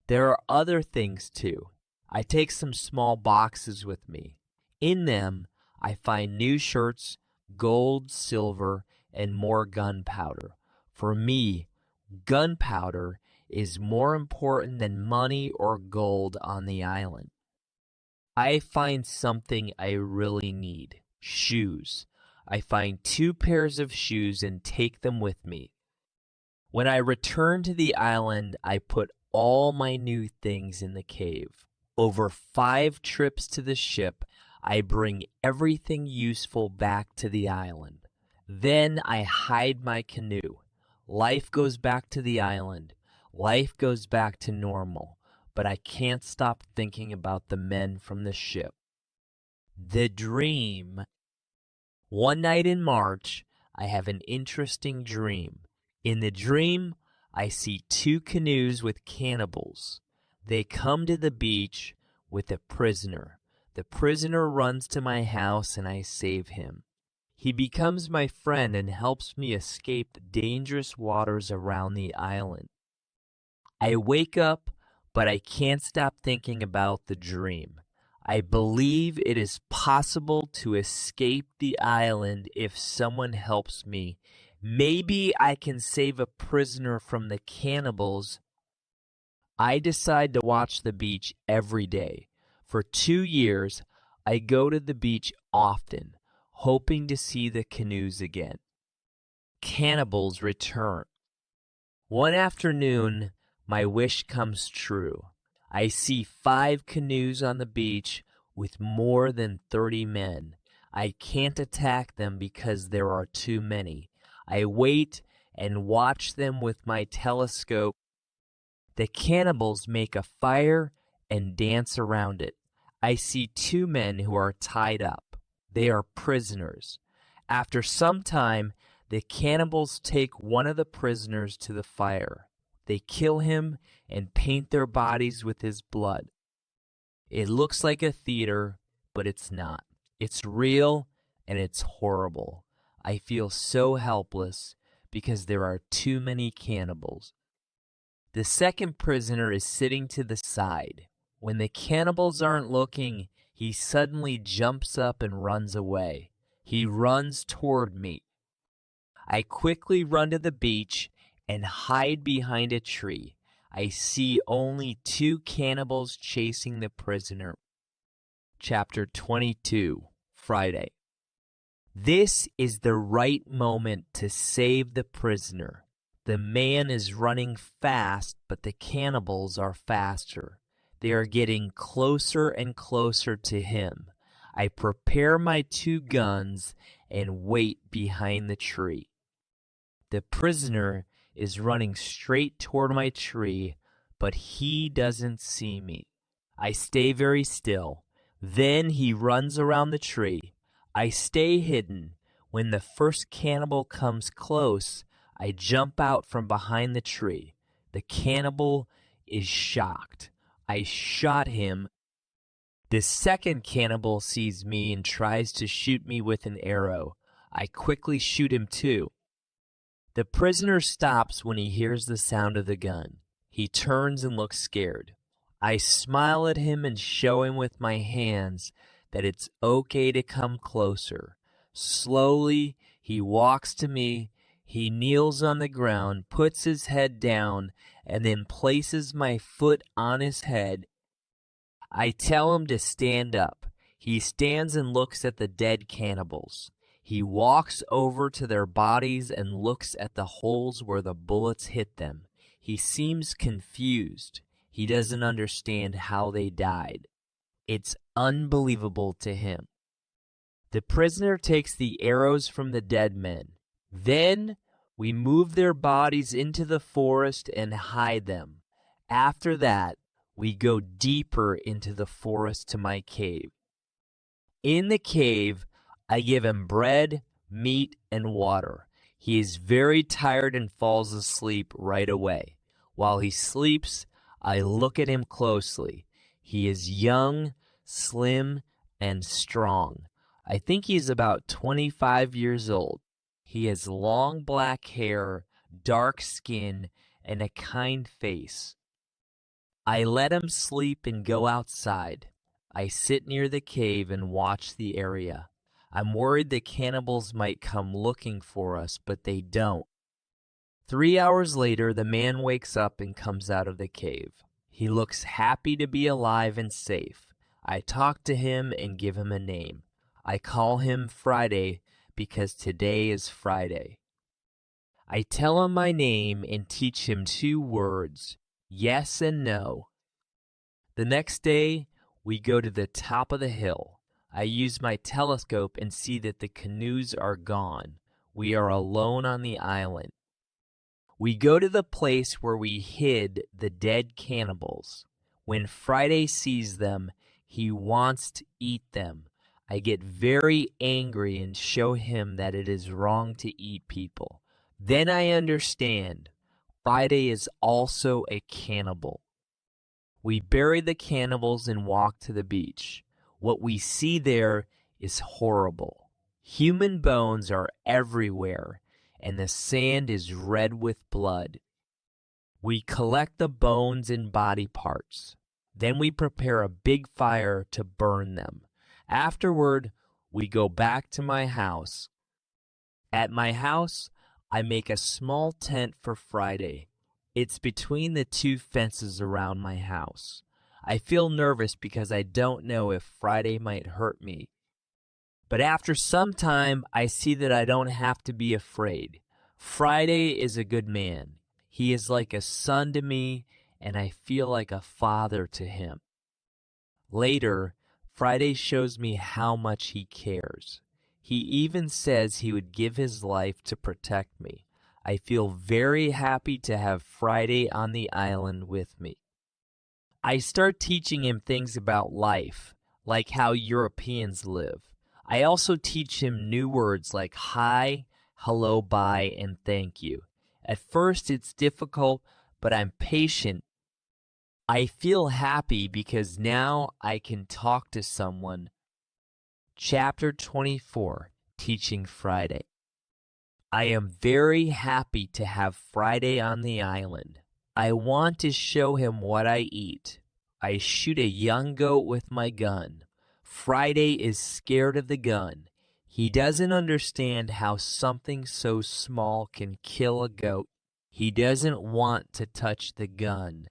There are other things too. I take some small boxes with me. In them, I find new shirts, gold, silver, and more gunpowder. For me, gunpowder is more important than money or gold on the island. I find something I really need. Shoes. I find 2 pairs of shoes and take them with me. When I return to the island, I put all my new things in the cave. Over 5 trips to the ship, I bring everything useful back to the island. Then I hide my canoe. Life goes back to the island. Life goes back to normal. But I can't stop thinking about the men from the ship. The dream. One night in March, I have an interesting dream. In the dream, I see two canoes with cannibals. They come to the beach with a prisoner. The prisoner runs to my house and I save him. He becomes my friend and helps me escape the dangerous waters around the island. I wake up, but I can't stop thinking about the dream. I believe it is possible to escape the island if someone helps me. Maybe I can save a prisoner from the cannibals. I decide to watch the beach every day. For 2 years, I go to the beach often, hoping to see the canoes again. Cannibals return. One afternoon, my wish comes true. I see 5 canoes on the beach with more than 30 men. I can't attack them because there are too many. I wait and watch them with my telescope. The cannibals make a fire and dance around it. I see 2 men who are tied up. They are prisoners. After some time, the cannibals take one of the prisoners to the fire. They kill him and paint their bodies with his blood. It looks like a theater, but it's not. It's real and it's horrible. I feel so helpless because there are too many cannibals. The second prisoner is sitting to the side. When the cannibals aren't looking, he suddenly jumps up and runs away. He runs toward me. I quickly run to the beach and hide behind a tree. I see only 2 cannibals chasing the prisoner. Chapter 22, Friday. This is the right moment to save the prisoner. The man is running fast, but the cannibals are faster. They are getting closer and closer to him. I prepare my 2 guns and wait behind the tree. The prisoner is running straight toward my tree, but he doesn't see me. I stay very still. Then he runs around the tree. I stay hidden. When the first cannibal comes close, I jump out from behind the tree. The cannibal is shocked. I shot him. The second cannibal sees me and tries to shoot me with an arrow. I quickly shoot him too. The prisoner stops when he hears the sound of the gun. He turns and looks scared. I smile at him and show him with my hands that it's okay to come closer. Slowly, he walks to me. He kneels on the ground, puts his head down, and then places my foot on his head. I tell him to stand up. He stands and looks at the dead cannibals. He walks over to their bodies and looks at the holes where the bullets hit them. He seems confused. He doesn't understand how they died. It's unbelievable to him. The prisoner takes the arrows from the dead men. Then we move their bodies into the forest and hide them. After that, we go deeper into the forest to my cave. In the cave, I give him bread, meat, and water. He is very tired and falls asleep right away. While he sleeps, I look at him closely. He is young, slim, and strong. I think he is about 25 years old. He has long black hair, dark skin, and a kind face. I let him sleep and go outside. I sit near the cave and watch the area. I'm worried the cannibals might come looking for us, but they don't. 3 hours later, the man wakes up and comes out of the cave. He looks happy to be alive and safe. I talk to him and give him a name. I call him Friday because today is Friday. I tell him my name and teach him 2 words, yes and no. The next day, we go to the top of the hill. I use my telescope and see that the canoes are gone. We are alone on the island. We go to the place where we hid the dead cannibals. When Friday sees them, he wants to eat them. I get very angry and show him that it is wrong to eat people. Then I understand. Friday is also a cannibal. We bury the cannibals and walk to the beach. What we see there is horrible. Human bones are everywhere, and the sand is red with blood. We collect the bones and body parts. Then we prepare a big fire to burn them. Afterward, we go back to my house. At my house, I make a small tent for Friday. It's between the two fences around my house. I feel nervous because I don't know if Friday might hurt me. But after some time, I see that I don't have to be afraid. Friday is a good man. He is like a son to me, and I feel like a father to him. Later, Friday shows me how much he cares. He even says he would give his life to protect me. I feel very happy to have Friday on the island with me. I start teaching him things about life, like how Europeans live. I also teach him new words like hi, hello, bye, and thank you. At first it's difficult, but I'm patient. I feel happy because now I can talk to someone. Chapter 24, Teaching Friday. I am very happy to have Friday on the island. I want to show him what I eat. I shoot a young goat with my gun. Friday is scared of the gun. He doesn't understand how something so small can kill a goat. He doesn't want to touch the gun.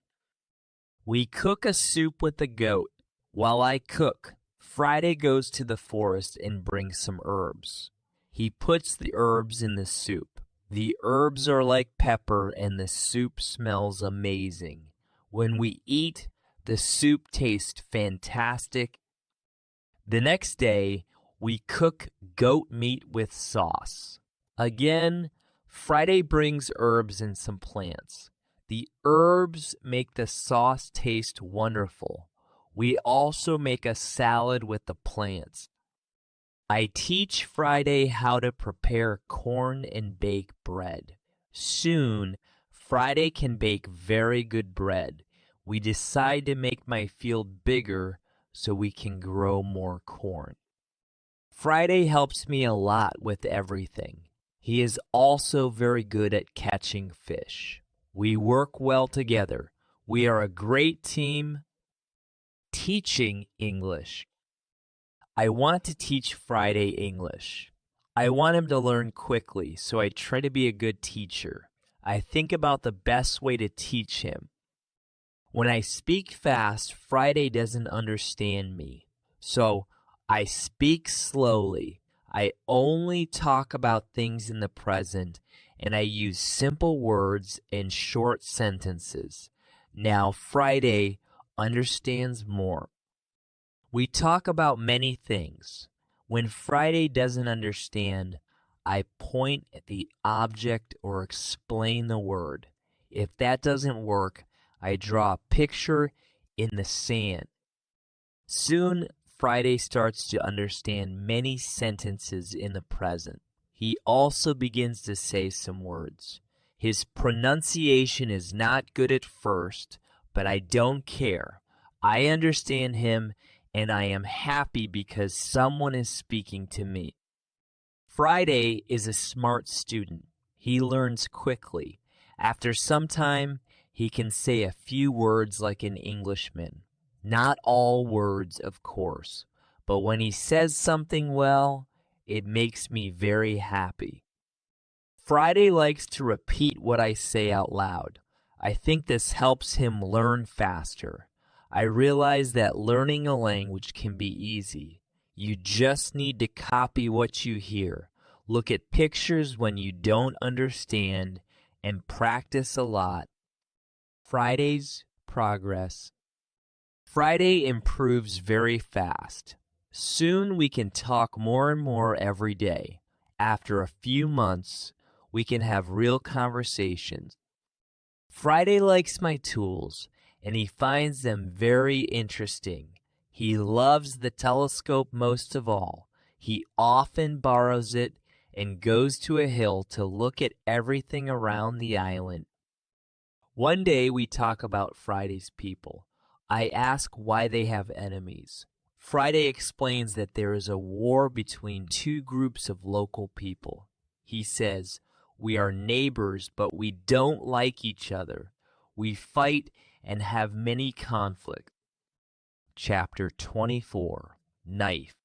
We cook a soup with the goat. While I cook, Friday goes to the forest and brings some herbs. He puts the herbs in the soup. The herbs are like pepper and the soup smells amazing. When we eat, the soup tastes fantastic. The next day, we cook goat meat with sauce. Again, Friday brings herbs and some plants. The herbs make the sauce taste wonderful. We also make a salad with the plants. I teach Friday how to prepare corn and bake bread. Soon, Friday can bake very good bread. We decide to make my field bigger so we can grow more corn. Friday helps me a lot with everything. He is also very good at catching fish. We work well together. We are a great team. Teaching English. I want to teach Friday English. I want him to learn quickly, so I try to be a good teacher. I think about the best way to teach him. When I speak fast, Friday doesn't understand me, so I speak slowly. I only talk about things in the present, and I use simple words and short sentences. Now Friday understands more. We talk about many things. When Friday doesn't understand, I point at the object or explain the word. If that doesn't work, I draw a picture in the sand. Soon, Friday starts to understand many sentences in the present. He also begins to say some words. His pronunciation is not good at first, but I don't care. I understand him, and I am happy because someone is speaking to me. Friday is a smart student. He learns quickly. After some time, he can say a few words like an Englishman. Not all words, of course, but when he says something well, it makes me very happy. Friday likes to repeat what I say out loud. I think this helps him learn faster. I realize that learning a language can be easy. You just need to copy what you hear. Look at pictures when you don't understand and practice a lot. Friday's progress. Friday improves very fast. Soon we can talk more and more every day. After a few months, we can have real conversations. Friday likes my tools, and he finds them very interesting. He loves the telescope most of all. He often borrows it and goes to a hill to look at everything around the island. One day we talk about Friday's people. I ask why they have enemies. Friday explains that there is a war between two groups of local people. He says, "We are neighbors, but we don't like each other. We fight and have many conflicts." Chapter 24, Knife.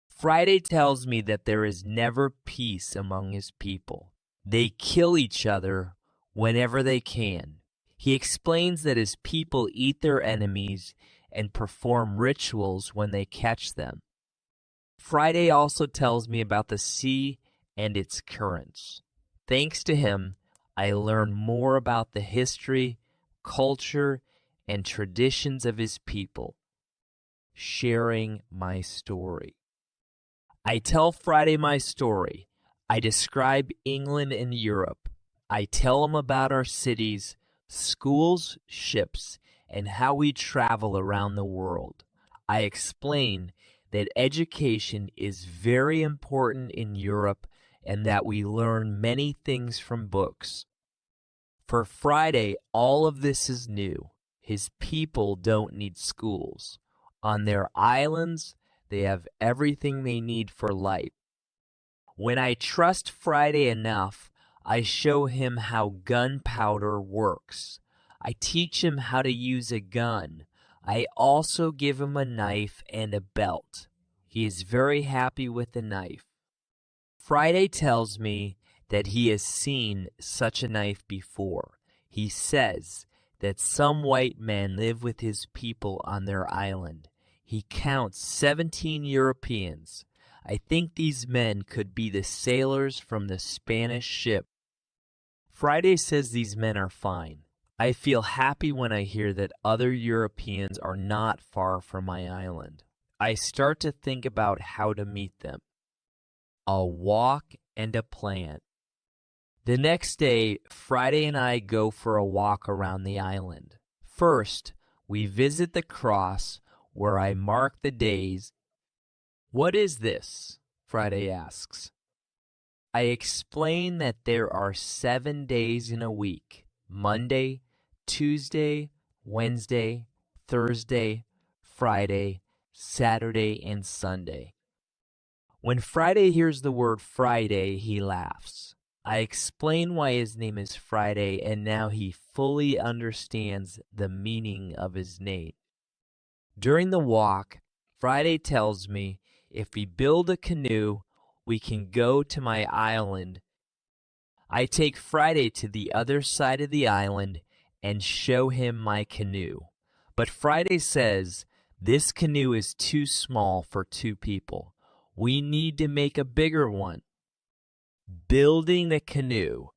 Friday tells me that there is never peace among his people. They kill each other whenever they can. He explains that his people eat their enemies and perform rituals when they catch them. Friday also tells me about the sea and its currents. Thanks to him, I learn more about the history, culture, and traditions of his people. Sharing my story. I tell Friday my story. I describe England and Europe. I tell him about our cities, schools, ships, and how we travel around the world. I explain that education is very important in Europe and that we learn many things from books. For Friday, all of this is new. His people don't need schools. On their islands, they have everything they need for life. When I trust Friday enough, I show him how gunpowder works. I teach him how to use a gun. I also give him a knife and a belt. He is very happy with the knife. Friday tells me that he has seen such a knife before. He says that some white men live with his people on their island. He counts 17 Europeans. I think these men could be the sailors from the Spanish ship. Friday says these men are fine. I feel happy when I hear that other Europeans are not far from my island. I start to think about how to meet them. A walk and a plan. The next day, Friday and I go for a walk around the island. First, we visit the cross where I mark the days. "What is this?" Friday asks. I explain that there are 7 days in a week: Monday, Tuesday, Wednesday, Thursday, Friday, Saturday, and Sunday. When Friday hears the word Friday, he laughs. I explain why his name is Friday, and now he fully understands the meaning of his name. During the walk, Friday tells me if we build a canoe, we can go to my island. I take Friday to the other side of the island and show him my canoe. But Friday says this canoe is too small for 2 people. We need to make a bigger one. Building the canoe.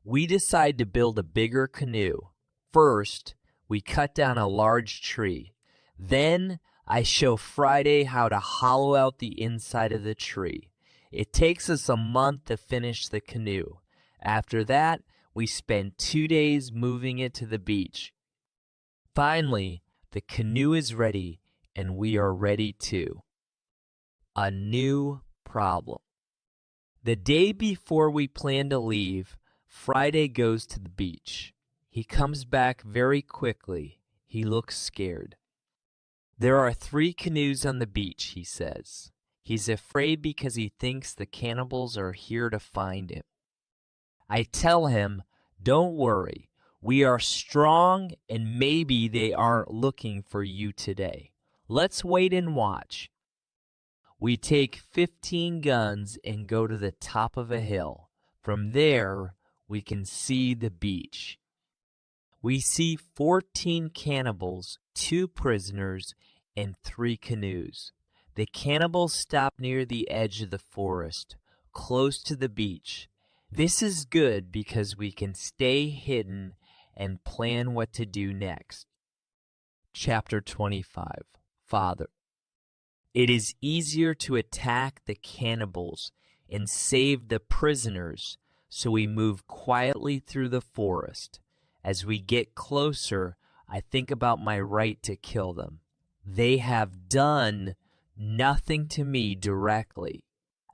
We decide to build a bigger canoe. First, we cut down a large tree. Then I show Friday how to hollow out the inside of the tree. It takes us a month to finish the canoe. After that, we spend 2 days moving it to the beach. Finally, the canoe is ready, and we are ready too. A new problem. The day before we plan to leave, Friday goes to the beach. He comes back very quickly. He looks scared. "There are 3 canoes on the beach," he says. He's afraid because he thinks the cannibals are here to find him. I tell him, "Don't worry. We are strong, and maybe they aren't looking for you today. Let's wait and watch." We take 15 guns and go to the top of a hill. From there, we can see the beach. We see 14 cannibals, 2 prisoners, and 3 canoes. The cannibals stop near the edge of the forest, close to the beach. This is good because we can stay hidden and plan what to do next. Chapter 25. Father. It is easier to attack the cannibals and save the prisoners, so we move quietly through the forest. As we get closer, I think about my right to kill them. They have done nothing to me directly.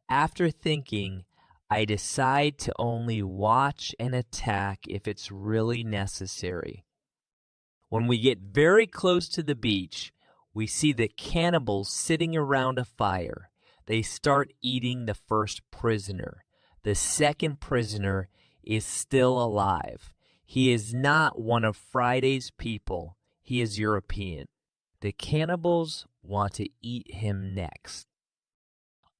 After thinking, I decide to only watch and attack if it's really necessary. When we get very close to the beach, we see the cannibals sitting around a fire. They start eating the first prisoner. The second prisoner is still alive. He is not one of Friday's people. He is European. The cannibals want to eat him next.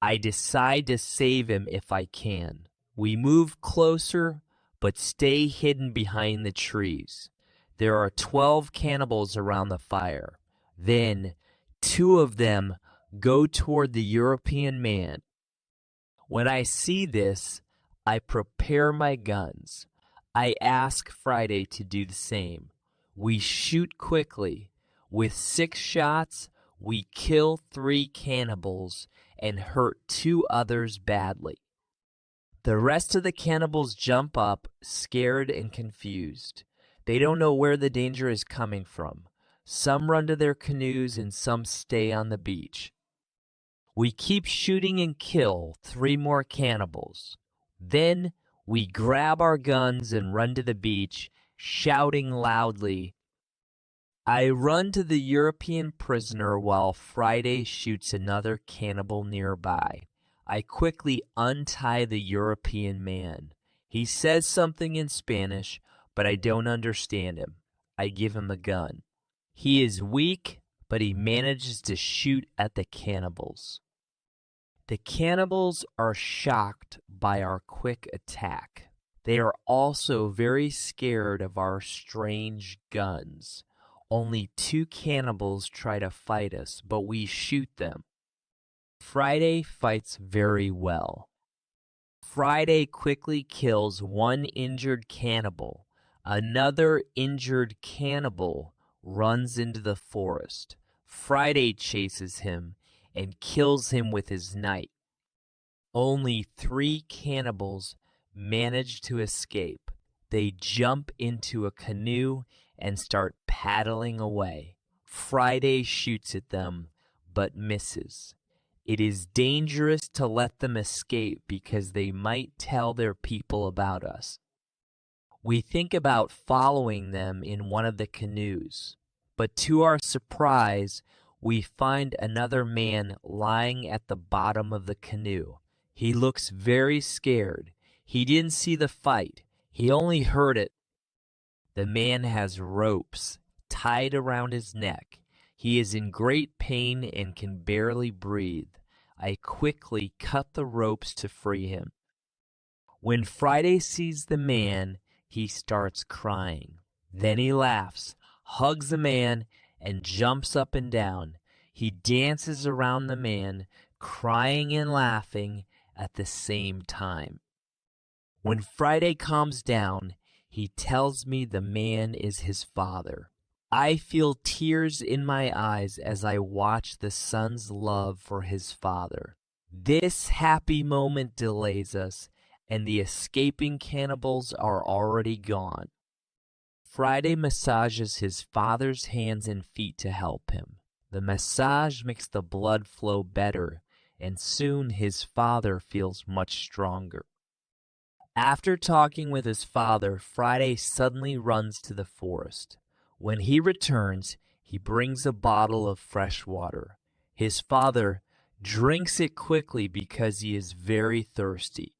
I decide to save him if I can. We move closer, but stay hidden behind the trees. There are 12 cannibals around the fire. Then 2 of them go toward the European man. When I see this, I prepare my guns. I ask Friday to do the same. We shoot quickly. With 6 shots, we kill 3 cannibals and hurt 2 others badly. The rest of the cannibals jump up, scared and confused. They don't know where the danger is coming from. Some run to their canoes and some stay on the beach. We keep shooting and kill 3 more cannibals. Then we grab our guns and run to the beach, shouting loudly. I run to the European prisoner while Friday shoots another cannibal nearby. I quickly untie the European man. He says something in Spanish, but I don't understand him. I give him a gun. He is weak, but he manages to shoot at the cannibals. The cannibals are shocked by our quick attack. They are also very scared of our strange guns. Only 2 cannibals try to fight us, but we shoot them. Friday fights very well. Friday quickly kills 1 injured cannibal. Another injured cannibal runs into the forest. Friday chases him and kills him with his knife. Only 3 cannibals manage to escape. They jump into a canoe and start paddling away. Friday shoots at them, but misses. It is dangerous to let them escape because they might tell their people about us. We think about following them in one of the canoes, but to our surprise, we find another man lying at the bottom of the canoe. He looks very scared. He didn't see the fight. He only heard it. The man has ropes tied around his neck. He is in great pain and can barely breathe. I quickly cut the ropes to free him. When Friday sees the man, he starts crying. Then he laughs, hugs the man, and jumps up and down. He dances around the man, crying and laughing at the same time. When Friday calms down, he tells me the man is his father. I feel tears in my eyes as I watch the son's love for his father. This happy moment delays us, and the escaping cannibals are already gone. Friday massages his father's hands and feet to help him. The massage makes the blood flow better, and soon his father feels much stronger. After talking with his father, Friday suddenly runs to the forest. When he returns, he brings a bottle of fresh water. His father drinks it quickly because he is very thirsty.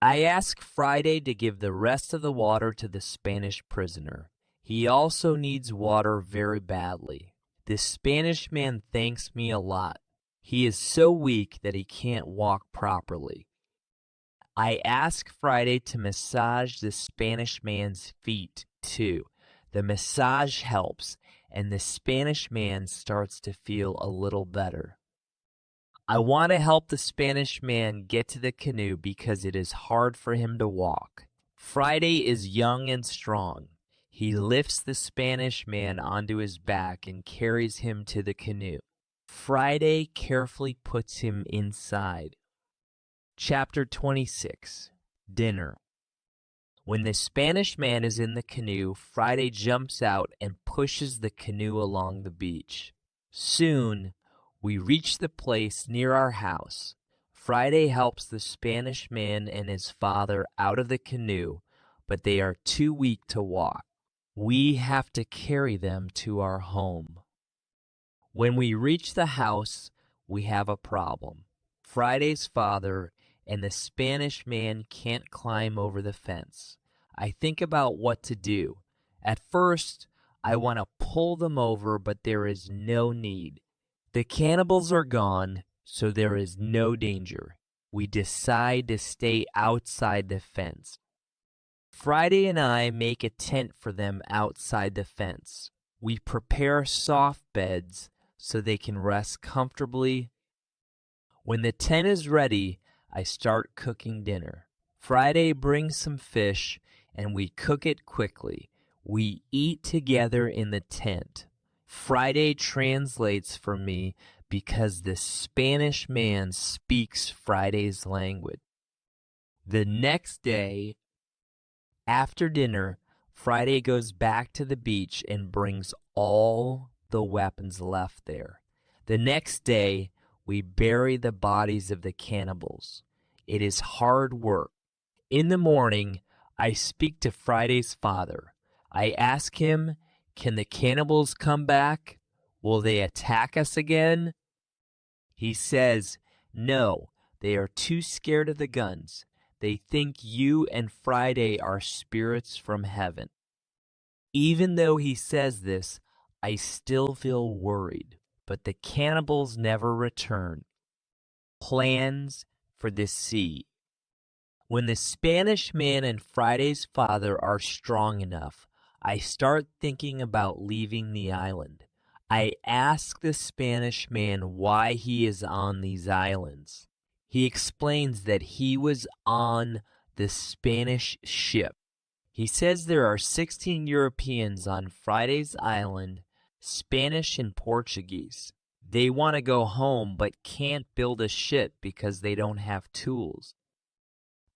I ask Friday to give the rest of the water to the Spanish prisoner. He also needs water very badly. The Spanish man thanks me a lot. He is so weak that he can't walk properly. I ask Friday to massage the Spanish man's feet, too. The massage helps, and the Spanish man starts to feel a little better. I want to help the Spanish man get to the canoe because it is hard for him to walk. Friday is young and strong. He lifts the Spanish man onto his back and carries him to the canoe. Friday carefully puts him inside. Chapter 26. Dinner. When the Spanish man is in the canoe, Friday jumps out and pushes the canoe along the beach. Soon, we reach the place near our house. Friday helps the Spanish man and his father out of the canoe, but they are too weak to walk. We have to carry them to our home. When we reach the house, we have a problem. Friday's father and the Spanish man can't climb over the fence. I think about what to do. At first, I want to pull them over, but there is no need. The cannibals are gone, so there is no danger. We decide to stay outside the fence. Friday and I make a tent for them outside the fence. We prepare soft beds so they can rest comfortably. When the tent is ready, I start cooking dinner. Friday brings some fish, and we cook it quickly. We eat together in the tent. Friday translates for me because the Spanish man speaks Friday's language. The next day, after dinner, Friday goes back to the beach and brings all the weapons left there. The next day, we bury the bodies of the cannibals. It is hard work. In the morning, I speak to Friday's father. I ask him, can the cannibals come back? Will they attack us again? He says, no, they are too scared of the guns. They think you and Friday are spirits from heaven. Even though he says this, I still feel worried, but the cannibals never return. Plans for the sea. When the Spanish man and Friday's father are strong enough, I start thinking about leaving the island. I ask the Spanish man why he is on these islands. He explains that he was on the Spanish ship. He says there are 16 Europeans on Friday's island, Spanish and Portuguese. They want to go home but can't build a ship because they don't have tools.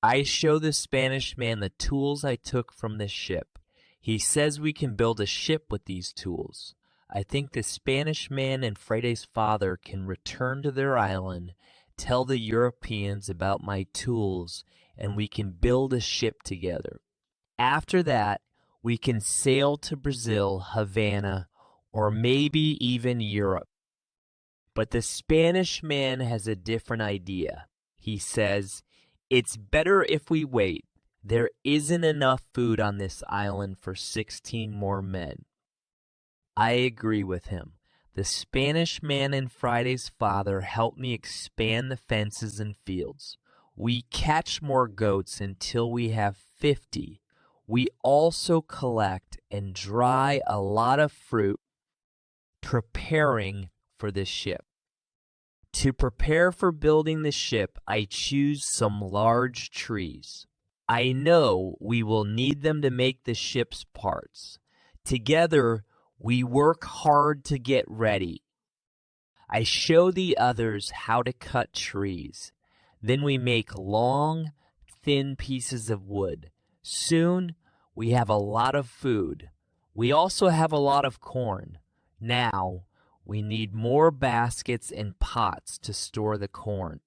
I show the Spanish man the tools I took from the ship. He says we can build a ship with these tools. I think the Spanish man and Friday's father can return to their island, tell the Europeans about my tools, and we can build a ship together. After that, we can sail to Brazil, Havana, or maybe even Europe. But the Spanish man has a different idea. He says, it's better if we wait. There isn't enough food on this island for 16 more men. I agree with him. The Spanish man and Friday's father help me expand the fences and fields. We catch more goats until we have 50. We also collect and dry a lot of fruit, preparing for the ship. To prepare for building the ship, I choose some large trees. I know we will need them to make the ship's parts. Together, we work hard to get ready. I show the others how to cut trees. Then we make long, thin pieces of wood. Soon, we have a lot of food. We also have a lot of corn. Now, we need more baskets and pots to store the corn.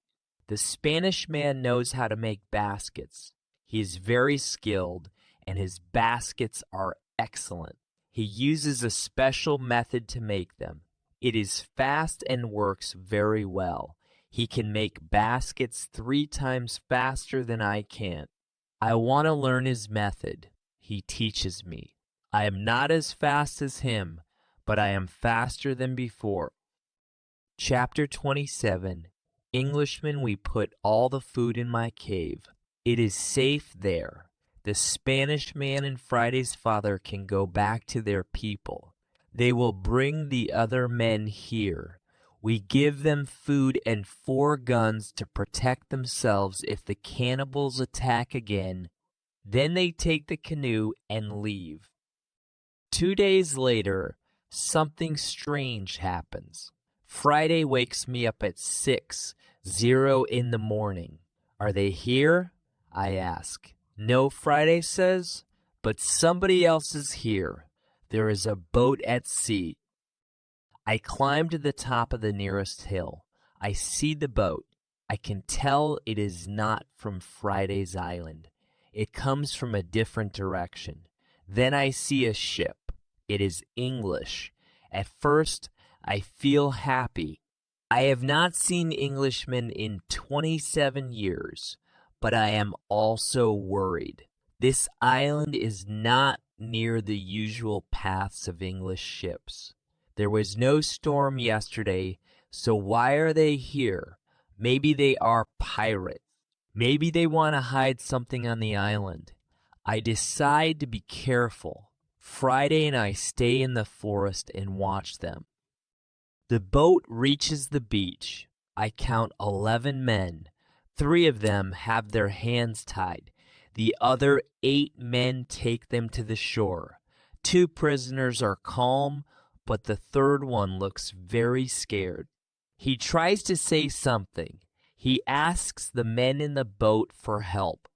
The Spanish man knows how to make baskets. He is very skilled, and his baskets are excellent. He uses a special method to make them. It is fast and works very well. He can make baskets 3 times faster than I can. I want to learn his method. He teaches me. I am not as fast as him, but I am faster than before. Chapter 27. Englishmen, we put all the food in my cave. It is safe there. The Spanish man and Friday's father can go back to their people. They will bring the other men here. We give them food and 4 guns to protect themselves if the cannibals attack again. Then they take the canoe and leave. 2 days later, something strange happens. Friday wakes me up at 6:00 in the morning. Are they here? I ask. No, Friday says, but somebody else is here. There is a boat at sea. I climb to the top of the nearest hill. I see the boat. I can tell it is not from Friday's island. It comes from a different direction. Then I see a ship. It is English. At first, I feel happy. I have not seen Englishmen in 27 years, but I am also worried. This island is not near the usual paths of English ships. There was no storm yesterday, so why are they here? Maybe they are pirates. Maybe they want to hide something on the island. I decide to be careful. Friday and I stay in the forest and watch them. The boat reaches the beach. I count 11 men. 3 of them have their hands tied. The other 8 men take them to the shore. 2 prisoners are calm, but the third one looks very scared. He tries to say something. He asks the men in the boat for help.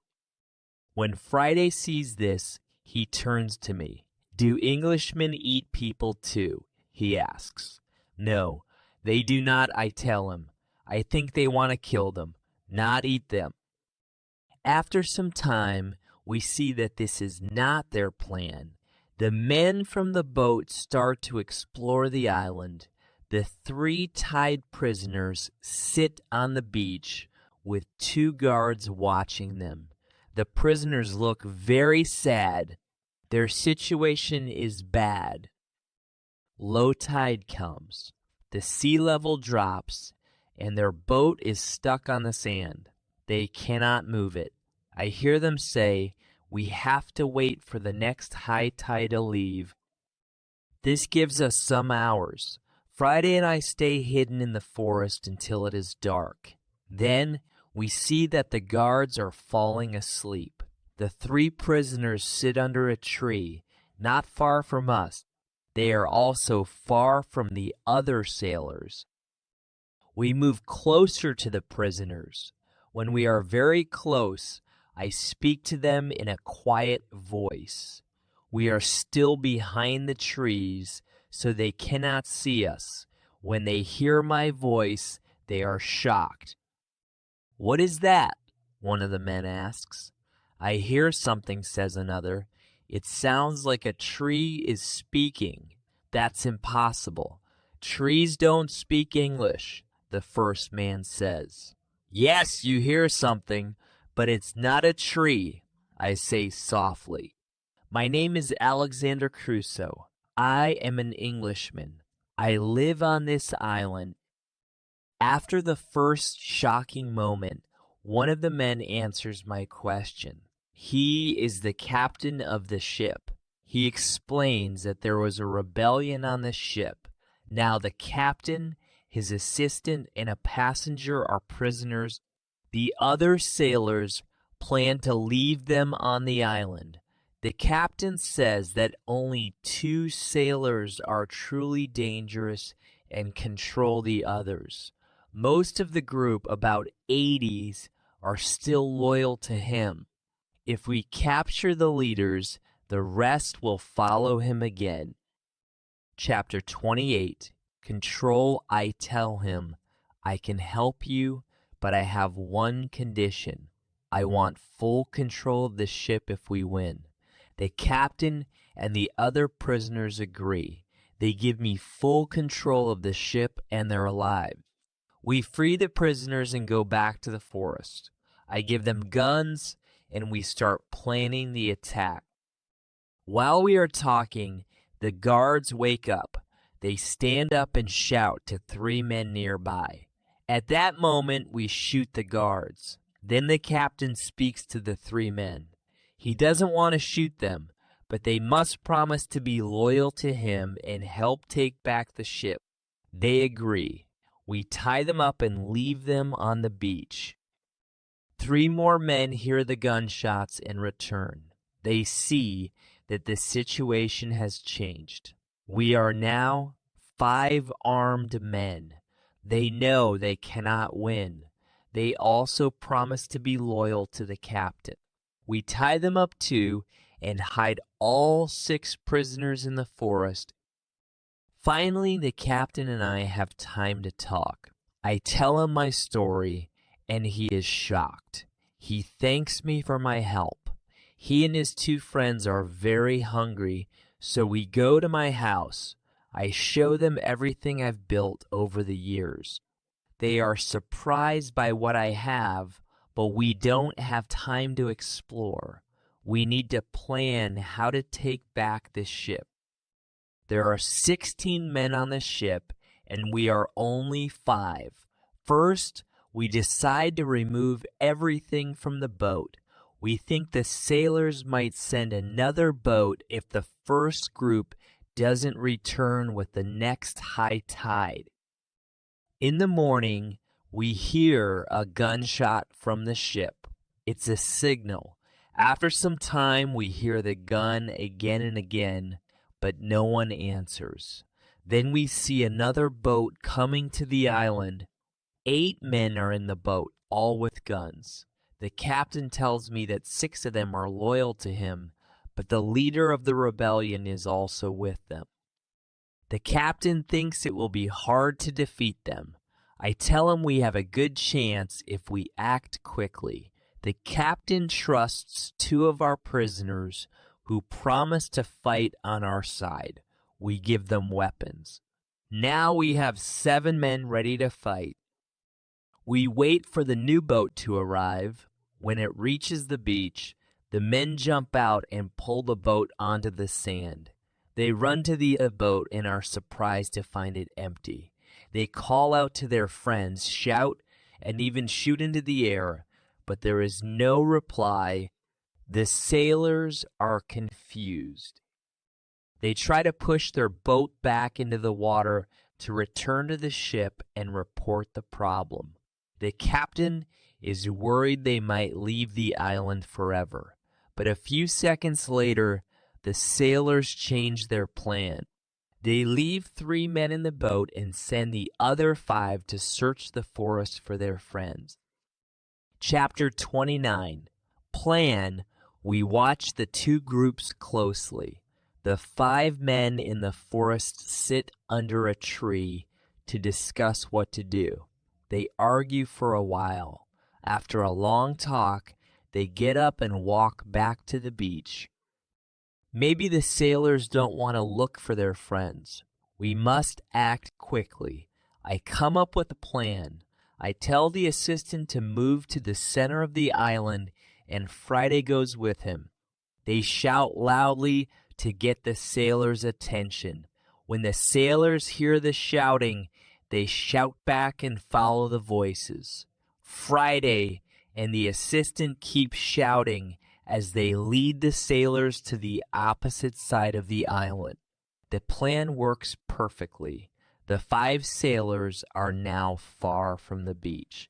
When Friday sees this, he turns to me. "Do Englishmen eat people too?" he asks. "No, they do not," I tell him. "I think they want to kill them, not eat them." After some time, we see that this is not their plan. The men from the boat start to explore the island. The 3 tied prisoners sit on the beach with 2 guards watching them. The prisoners look very sad. Their situation is bad. Low tide comes. The sea level drops, and their boat is stuck on the sand. They cannot move it. I hear them say, "We have to wait for the next high tide to leave." This gives us some hours. Friday and I stay hidden in the forest until it is dark. Then we see that the guards are falling asleep. The 3 prisoners sit under a tree, not far from us. They are also far from the other sailors. We move closer to the prisoners. When we are very close, I speak to them in a quiet voice. We are still behind the trees, so they cannot see us. When they hear my voice, they are shocked. "What is that?" one of the men asks. "I hear something," says another. "It sounds like a tree is speaking." "That's impossible. Trees don't speak English," the first man says. "Yes, you hear something, but it's not a tree," I say softly. "My name is Alexander Crusoe. I am an Englishman. I live on this island." After the first shocking moment, one of the men answers my question. He is the captain of the ship. He explains that there was a rebellion on the ship. Now the captain, his assistant, and a passenger are prisoners. The other sailors plan to leave them on the island. The captain says that only 2 sailors are truly dangerous and control the others. Most of the group, about 80s, are still loyal to him. If we capture the leaders, the rest will follow him again. Chapter 28. Control. I tell him, "I can help you, but I have one condition. I want full control of the ship if we win." The captain and the other prisoners agree. They give me full control of the ship and their lives. We free the prisoners and go back to the forest. I give them guns, and we start planning the attack. While we are talking, the guards wake up. They stand up and shout to 3 men nearby. At that moment, we shoot the guards. Then the captain speaks to the 3 men. He doesn't want to shoot them, but they must promise to be loyal to him and help take back the ship. They agree. We tie them up and leave them on the beach. 3 more men hear the gunshots and return. They see that the situation has changed. We are now 5 armed men. They know they cannot win. They also promise to be loyal to the captain. We tie them up too and hide all 6 prisoners in the forest. Finally, the captain and I have time to talk. I tell him my story, and he is shocked. He thanks me for my help. He and his 2 friends are very hungry, so we go to my house. I show them everything I've built over the years. They are surprised by what I have, but we don't have time to explore. We need to plan how to take back this ship. There are 16 men on the ship, and we are only 5. First, we decide to remove everything from the boat. We think the sailors might send another boat if the first group doesn't return with the next high tide. In the morning, we hear a gunshot from the ship. It's a signal. After some time, we hear the gun again and again, but no one answers. Then we see another boat coming to the island. 8 men are in the boat, all with guns. The captain tells me that 6 of them are loyal to him, but the leader of the rebellion is also with them. The captain thinks it will be hard to defeat them. I tell him we have a good chance if we act quickly. The captain trusts 2 of our prisoners who promise to fight on our side. We give them weapons. Now we have 7 men ready to fight. We wait for the new boat to arrive. When it reaches the beach, the men jump out and pull the boat onto the sand. They run to the boat and are surprised to find it empty. They call out to their friends, shout, and even shoot into the air, but there is no reply. The sailors are confused. They try to push their boat back into the water to return to the ship and report the problem. The captain is worried they might leave the island forever, but a few seconds later, the sailors change their plan. They leave 3 men in the boat and send the other 5 to search the forest for their friends. Chapter 29. Plan. We watch the 2 groups closely. The 5 men in the forest sit under a tree to discuss what to do. They argue for a while. After a long talk, they get up and walk back to the beach. Maybe the sailors don't want to look for their friends. We must act quickly. I come up with a plan. I tell the assistant to move to the center of the island, and Friday goes with him. They shout loudly to get the sailors' attention. When the sailors hear the shouting, they shout back and follow the voices. Friday and the assistant keep shouting as they lead the sailors to the opposite side of the island. The plan works perfectly. The 5 sailors are now far from the beach.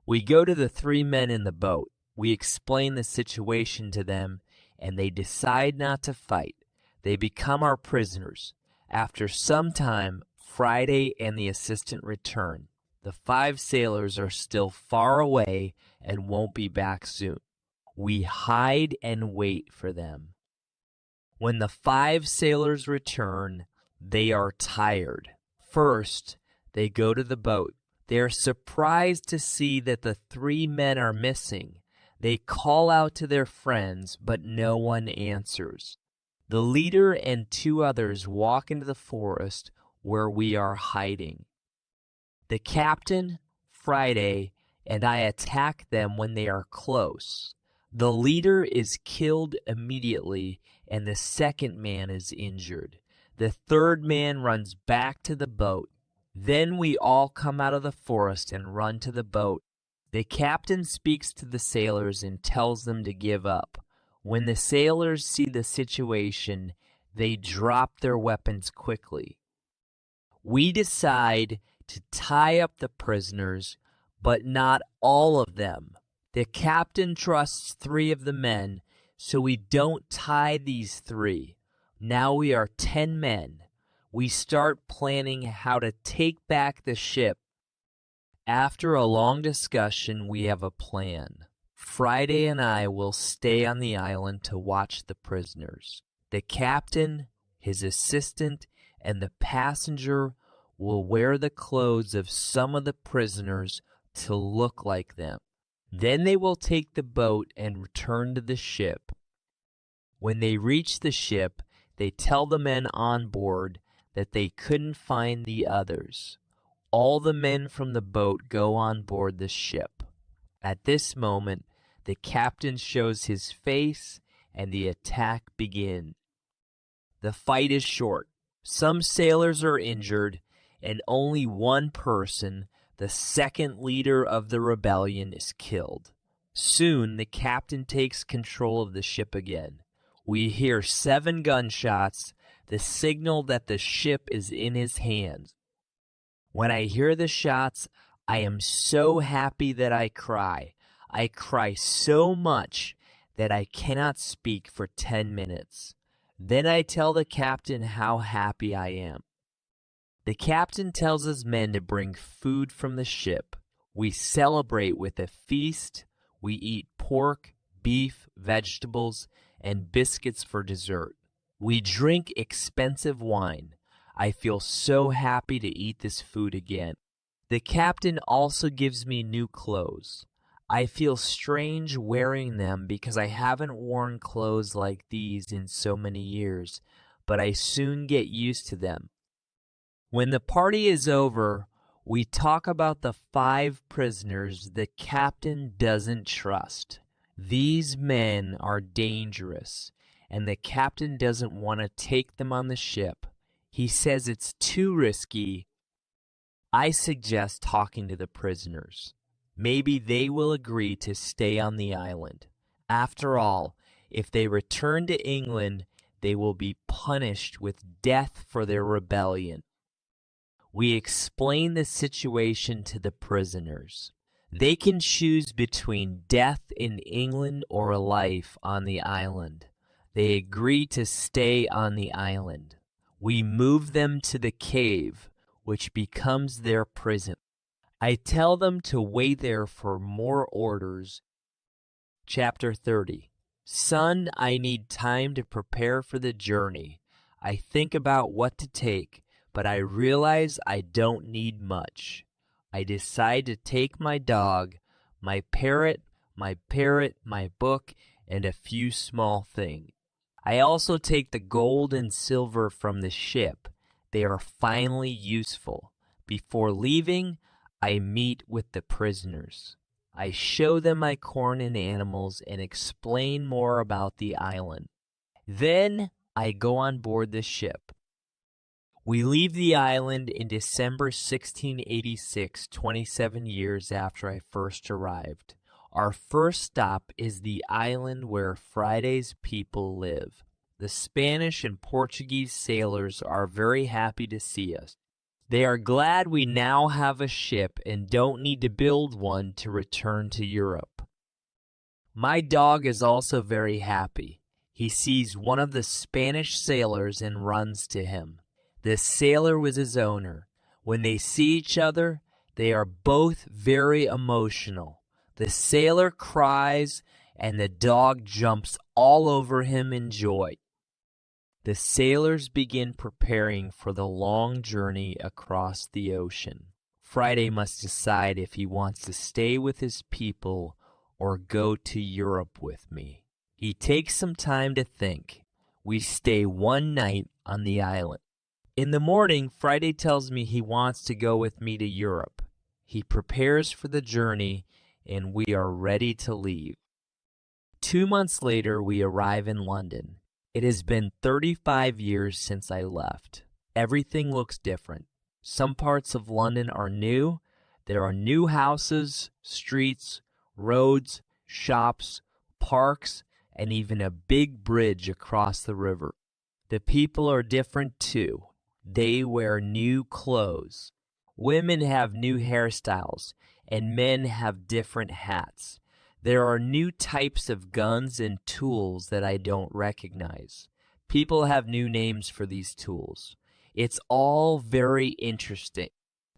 We go to the 3 men in the boat. We explain the situation to them, and they decide not to fight. They become our prisoners. After some time, Friday and the assistant return. The 5 sailors are still far away and won't be back soon. We hide and wait for them. When the 5 sailors return, they are tired. First, they go to the boat. They are surprised to see that the 3 men are missing. They call out to their friends, but no one answers. The leader and 2 others walk into the forest where we are hiding. The captain, Friday, and I attack them when they are close. The leader is killed immediately, and the second man is injured. The third man runs back to the boat. Then we all come out of the forest and run to the boat. The captain speaks to the sailors and tells them to give up. When the sailors see the situation, they drop their weapons quickly. We decide to tie up the prisoners, but not all of them. The captain trusts 3 of the men, so we don't tie these 3. Now we are 10 men. We start planning how to take back the ship. After a long discussion, we have a plan. Friday and I will stay on the island to watch the prisoners. The captain, his assistant, and the passenger will wear the clothes of some of the prisoners to look like them. Then they will take the boat and return to the ship. When they reach the ship, they tell the men on board that they couldn't find the others. All the men from the boat go on board the ship. At this moment, the captain shows his face and the attack begins. The fight is short. Some sailors are injured, and only one person, the second leader of the rebellion, is killed. Soon, the captain takes control of the ship again. We hear 7 gunshots, the signal that the ship is in his hands. When I hear the shots, I am so happy that I cry. I cry so much that I cannot speak for 10 minutes. Then I tell the captain how happy I am. The captain tells his men to bring food from the ship. We celebrate with a feast. We eat pork, beef, vegetables, and biscuits for dessert. We drink expensive wine. I feel so happy to eat this food again. The captain also gives me new clothes. I feel strange wearing them because I haven't worn clothes like these in so many years, but I soon get used to them. When the party is over, we talk about the 5 prisoners the captain doesn't trust. These men are dangerous, and the captain doesn't want to take them on the ship. He says it's too risky. I suggest talking to the prisoners. Maybe they will agree to stay on the island. After all, if they return to England, they will be punished with death for their rebellion. We explain the situation to the prisoners. They can choose between death in England or life on the island. They agree to stay on the island. We move them to the cave, which becomes their prison. I tell them to wait there for more orders. Chapter 30. Son, I need time to prepare for the journey. I think about what to take, but I realize I don't need much. I decide to take my dog, my parrot, my book, and a few small things. I also take the gold and silver from the ship. They are finally useful. Before leaving, I meet with the prisoners. I show them my corn and animals and explain more about the island. Then I go on board the ship. We leave the island in December 1686, 27 years after I first arrived. Our first stop is the island where Friday's people live. The Spanish and Portuguese sailors are very happy to see us. They are glad we now have a ship and don't need to build one to return to Europe. My dog is also very happy. He sees one of the Spanish sailors and runs to him. The sailor was his owner. When they see each other, they are both very emotional. The sailor cries and the dog jumps all over him in joy. The sailors begin preparing for the long journey across the ocean. Friday must decide if he wants to stay with his people or go to Europe with me. He takes some time to think. We stay one night on the island. In the morning, Friday tells me he wants to go with me to Europe. He prepares for the journey, and we are ready to leave. 2 months later, we arrive in London. It has been 35 years since I left. Everything looks different. Some parts of London are new. There are new houses, streets, roads, shops, parks, and even a big bridge across the river. The people are different too. They wear new clothes. Women have new hairstyles, and men have different hats. There are new types of guns and tools that I don't recognize. People have new names for these tools. It's all very interesting.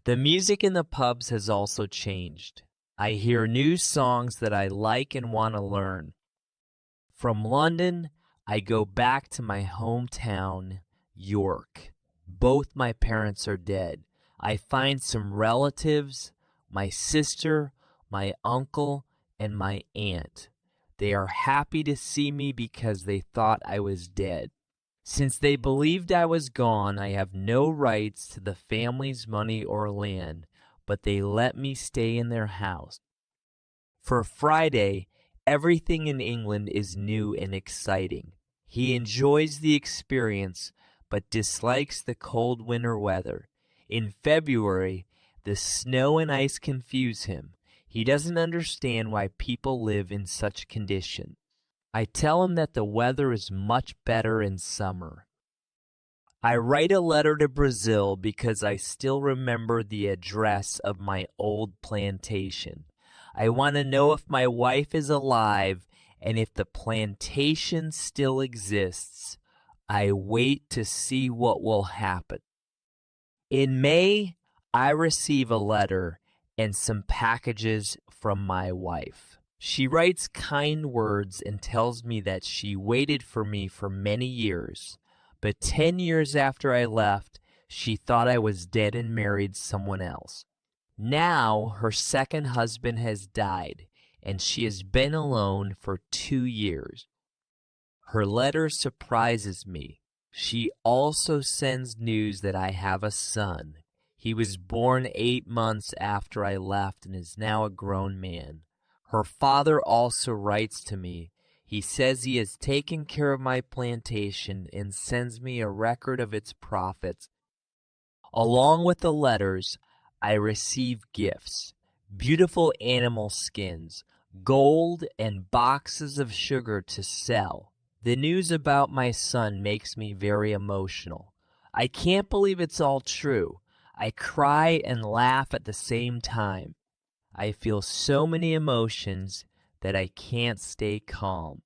The music in the pubs has also changed. I hear new songs that I like and want to learn. From London, I go back to my hometown, York. Both my parents are dead. I find some relatives, my sister, my uncle, and my aunt. They are happy to see me because they thought I was dead. Since they believed I was gone, I have no rights to the family's money or land, but they let me stay in their house. For Friday, everything in England is new and exciting. He enjoys the experience, but dislikes the cold winter weather. In February, the snow and ice confuse him. He doesn't understand why people live in such condition. I tell him that the weather is much better in summer. I write a letter to Brazil because I still remember the address of my old plantation. I want to know if my wife is alive and if the plantation still exists. I wait to see what will happen. In May, I receive a letter and some packages from my wife. She writes kind words and tells me that she waited for me for many years, but 10 years after I left, she thought I was dead and married someone else. Now her second husband has died, and she has been alone for 2 years. Her letter surprises me. She also sends news that I have a son. He was born 8 months after I left and is now a grown man. Her father also writes to me. He says he has taken care of my plantation and sends me a record of its profits. Along with the letters, I receive gifts, beautiful animal skins, gold, and boxes of sugar to sell. The news about my son makes me very emotional. I can't believe it's all true. I cry and laugh at the same time. I feel so many emotions that I can't stay calm.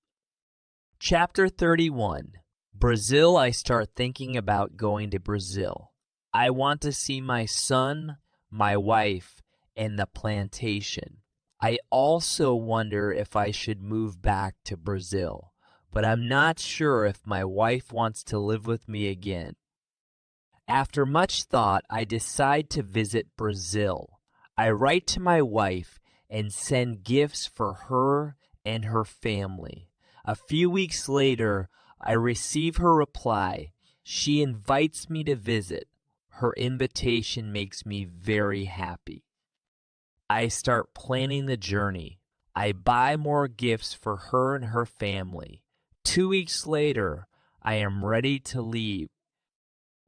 Chapter 31. Brazil. I start thinking about going to Brazil. I want to see my son, my wife, and the plantation. I also wonder if I should move back to Brazil, but I'm not sure if my wife wants to live with me again. After much thought, I decide to visit Brazil. I write to my wife and send gifts for her and her family. A few weeks later, I receive her reply. She invites me to visit. Her invitation makes me very happy. I start planning the journey. I buy more gifts for her and her family. 2 weeks later, I am ready to leave.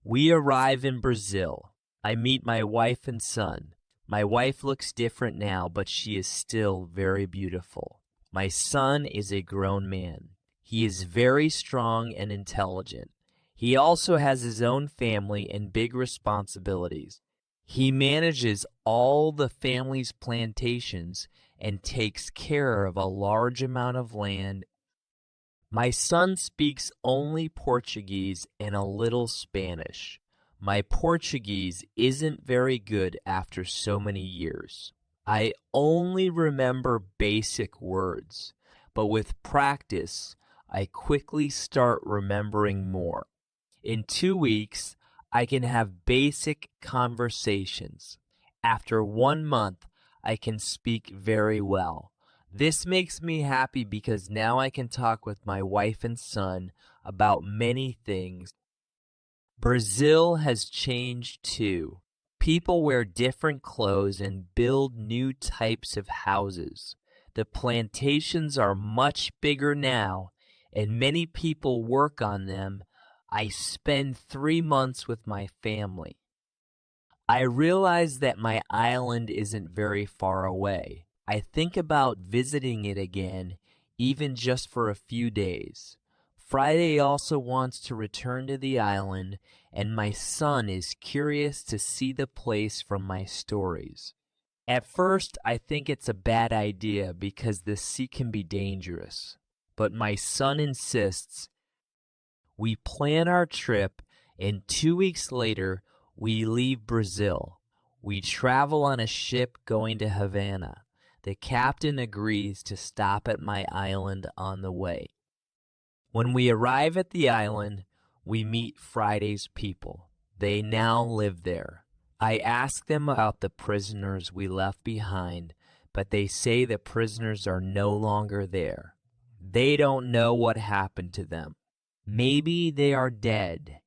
We arrive in Brazil. I meet my wife and son. My wife looks different now, but she is still very beautiful. My son is a grown man. He is very strong and intelligent. He also has his own family and big responsibilities. He manages all the family's plantations and takes care of a large amount of land. My son speaks only Portuguese and a little Spanish. My Portuguese isn't very good after so many years. I only remember basic words, but with practice, I quickly start remembering more. In 2 weeks, I can have basic conversations. After 1 month, I can speak very well. This makes me happy because now I can talk with my wife and son about many things. Brazil has changed too. People wear different clothes and build new types of houses. The plantations are much bigger now, and many people work on them. I spend 3 months with my family. I realize that my island isn't very far away. I think about visiting it again, even just for a few days. Friday also wants to return to the island, and my son is curious to see the place from my stories. At first, I think it's a bad idea because the sea can be dangerous, but my son insists. We plan our trip, and 2 weeks later, we leave Brazil. We travel on a ship going to Havana. The captain agrees to stop at my island on the way. When we arrive at the island, we meet Friday's people. They now live there. I ask them about the prisoners we left behind, but they say the prisoners are no longer there. They don't know what happened to them. Maybe they are dead.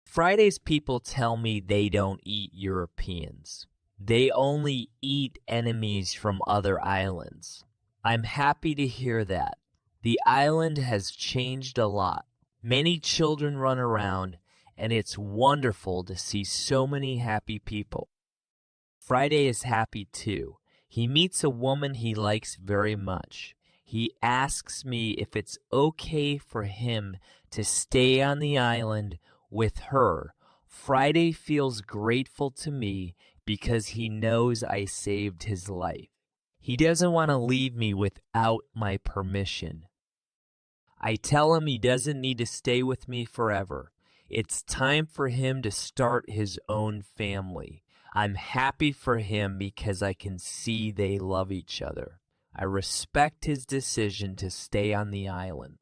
Friday's people tell me they don't eat Europeans. They only eat enemies from other islands. I'm happy to hear that. The island has changed a lot. Many children run around, and it's wonderful to see so many happy people. Friday is happy too. He meets a woman he likes very much. He asks me if it's okay for him to stay on the island with her. Friday feels grateful to me because he knows I saved his life. He doesn't want to leave me without my permission. I tell him he doesn't need to stay with me forever. It's time for him to start his own family. I'm happy for him because I can see they love each other. I respect his decision to stay on the island.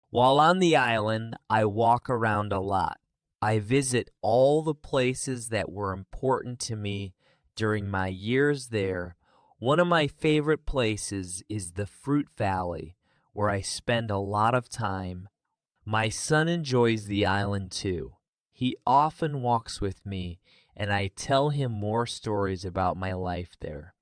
While on the island, I walk around a lot. I visit all the places that were important to me during my years there. One of my favorite places is the Fruit Valley, where I spend a lot of time. My son enjoys the island too. He often walks with me, and I tell him more stories about my life there.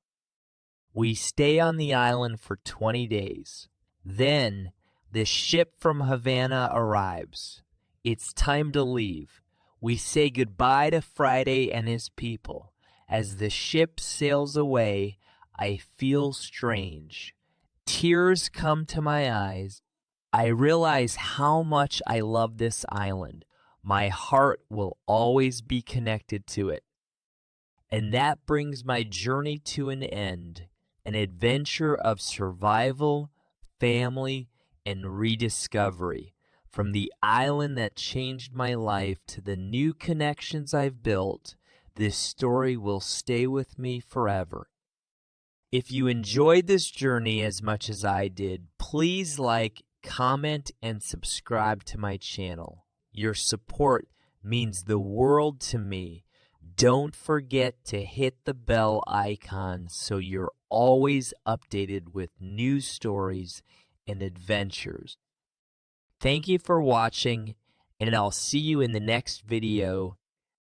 We stay on the island for 20 days. Then, the ship from Havana arrives. It's time to leave. We say goodbye to Friday and his people. As the ship sails away, I feel strange. Tears come to my eyes. I realize how much I love this island. My heart will always be connected to it. And that brings my journey to an end, an adventure of survival, family, and rediscovery. From the island that changed my life to the new connections I've built, this story will stay with me forever. If you enjoyed this journey as much as I did, please like, comment, and subscribe to my channel. Your support means the world to me. Don't forget to hit the bell icon so you're always updated with new stories and adventures. Thank you for watching, and I'll see you in the next video.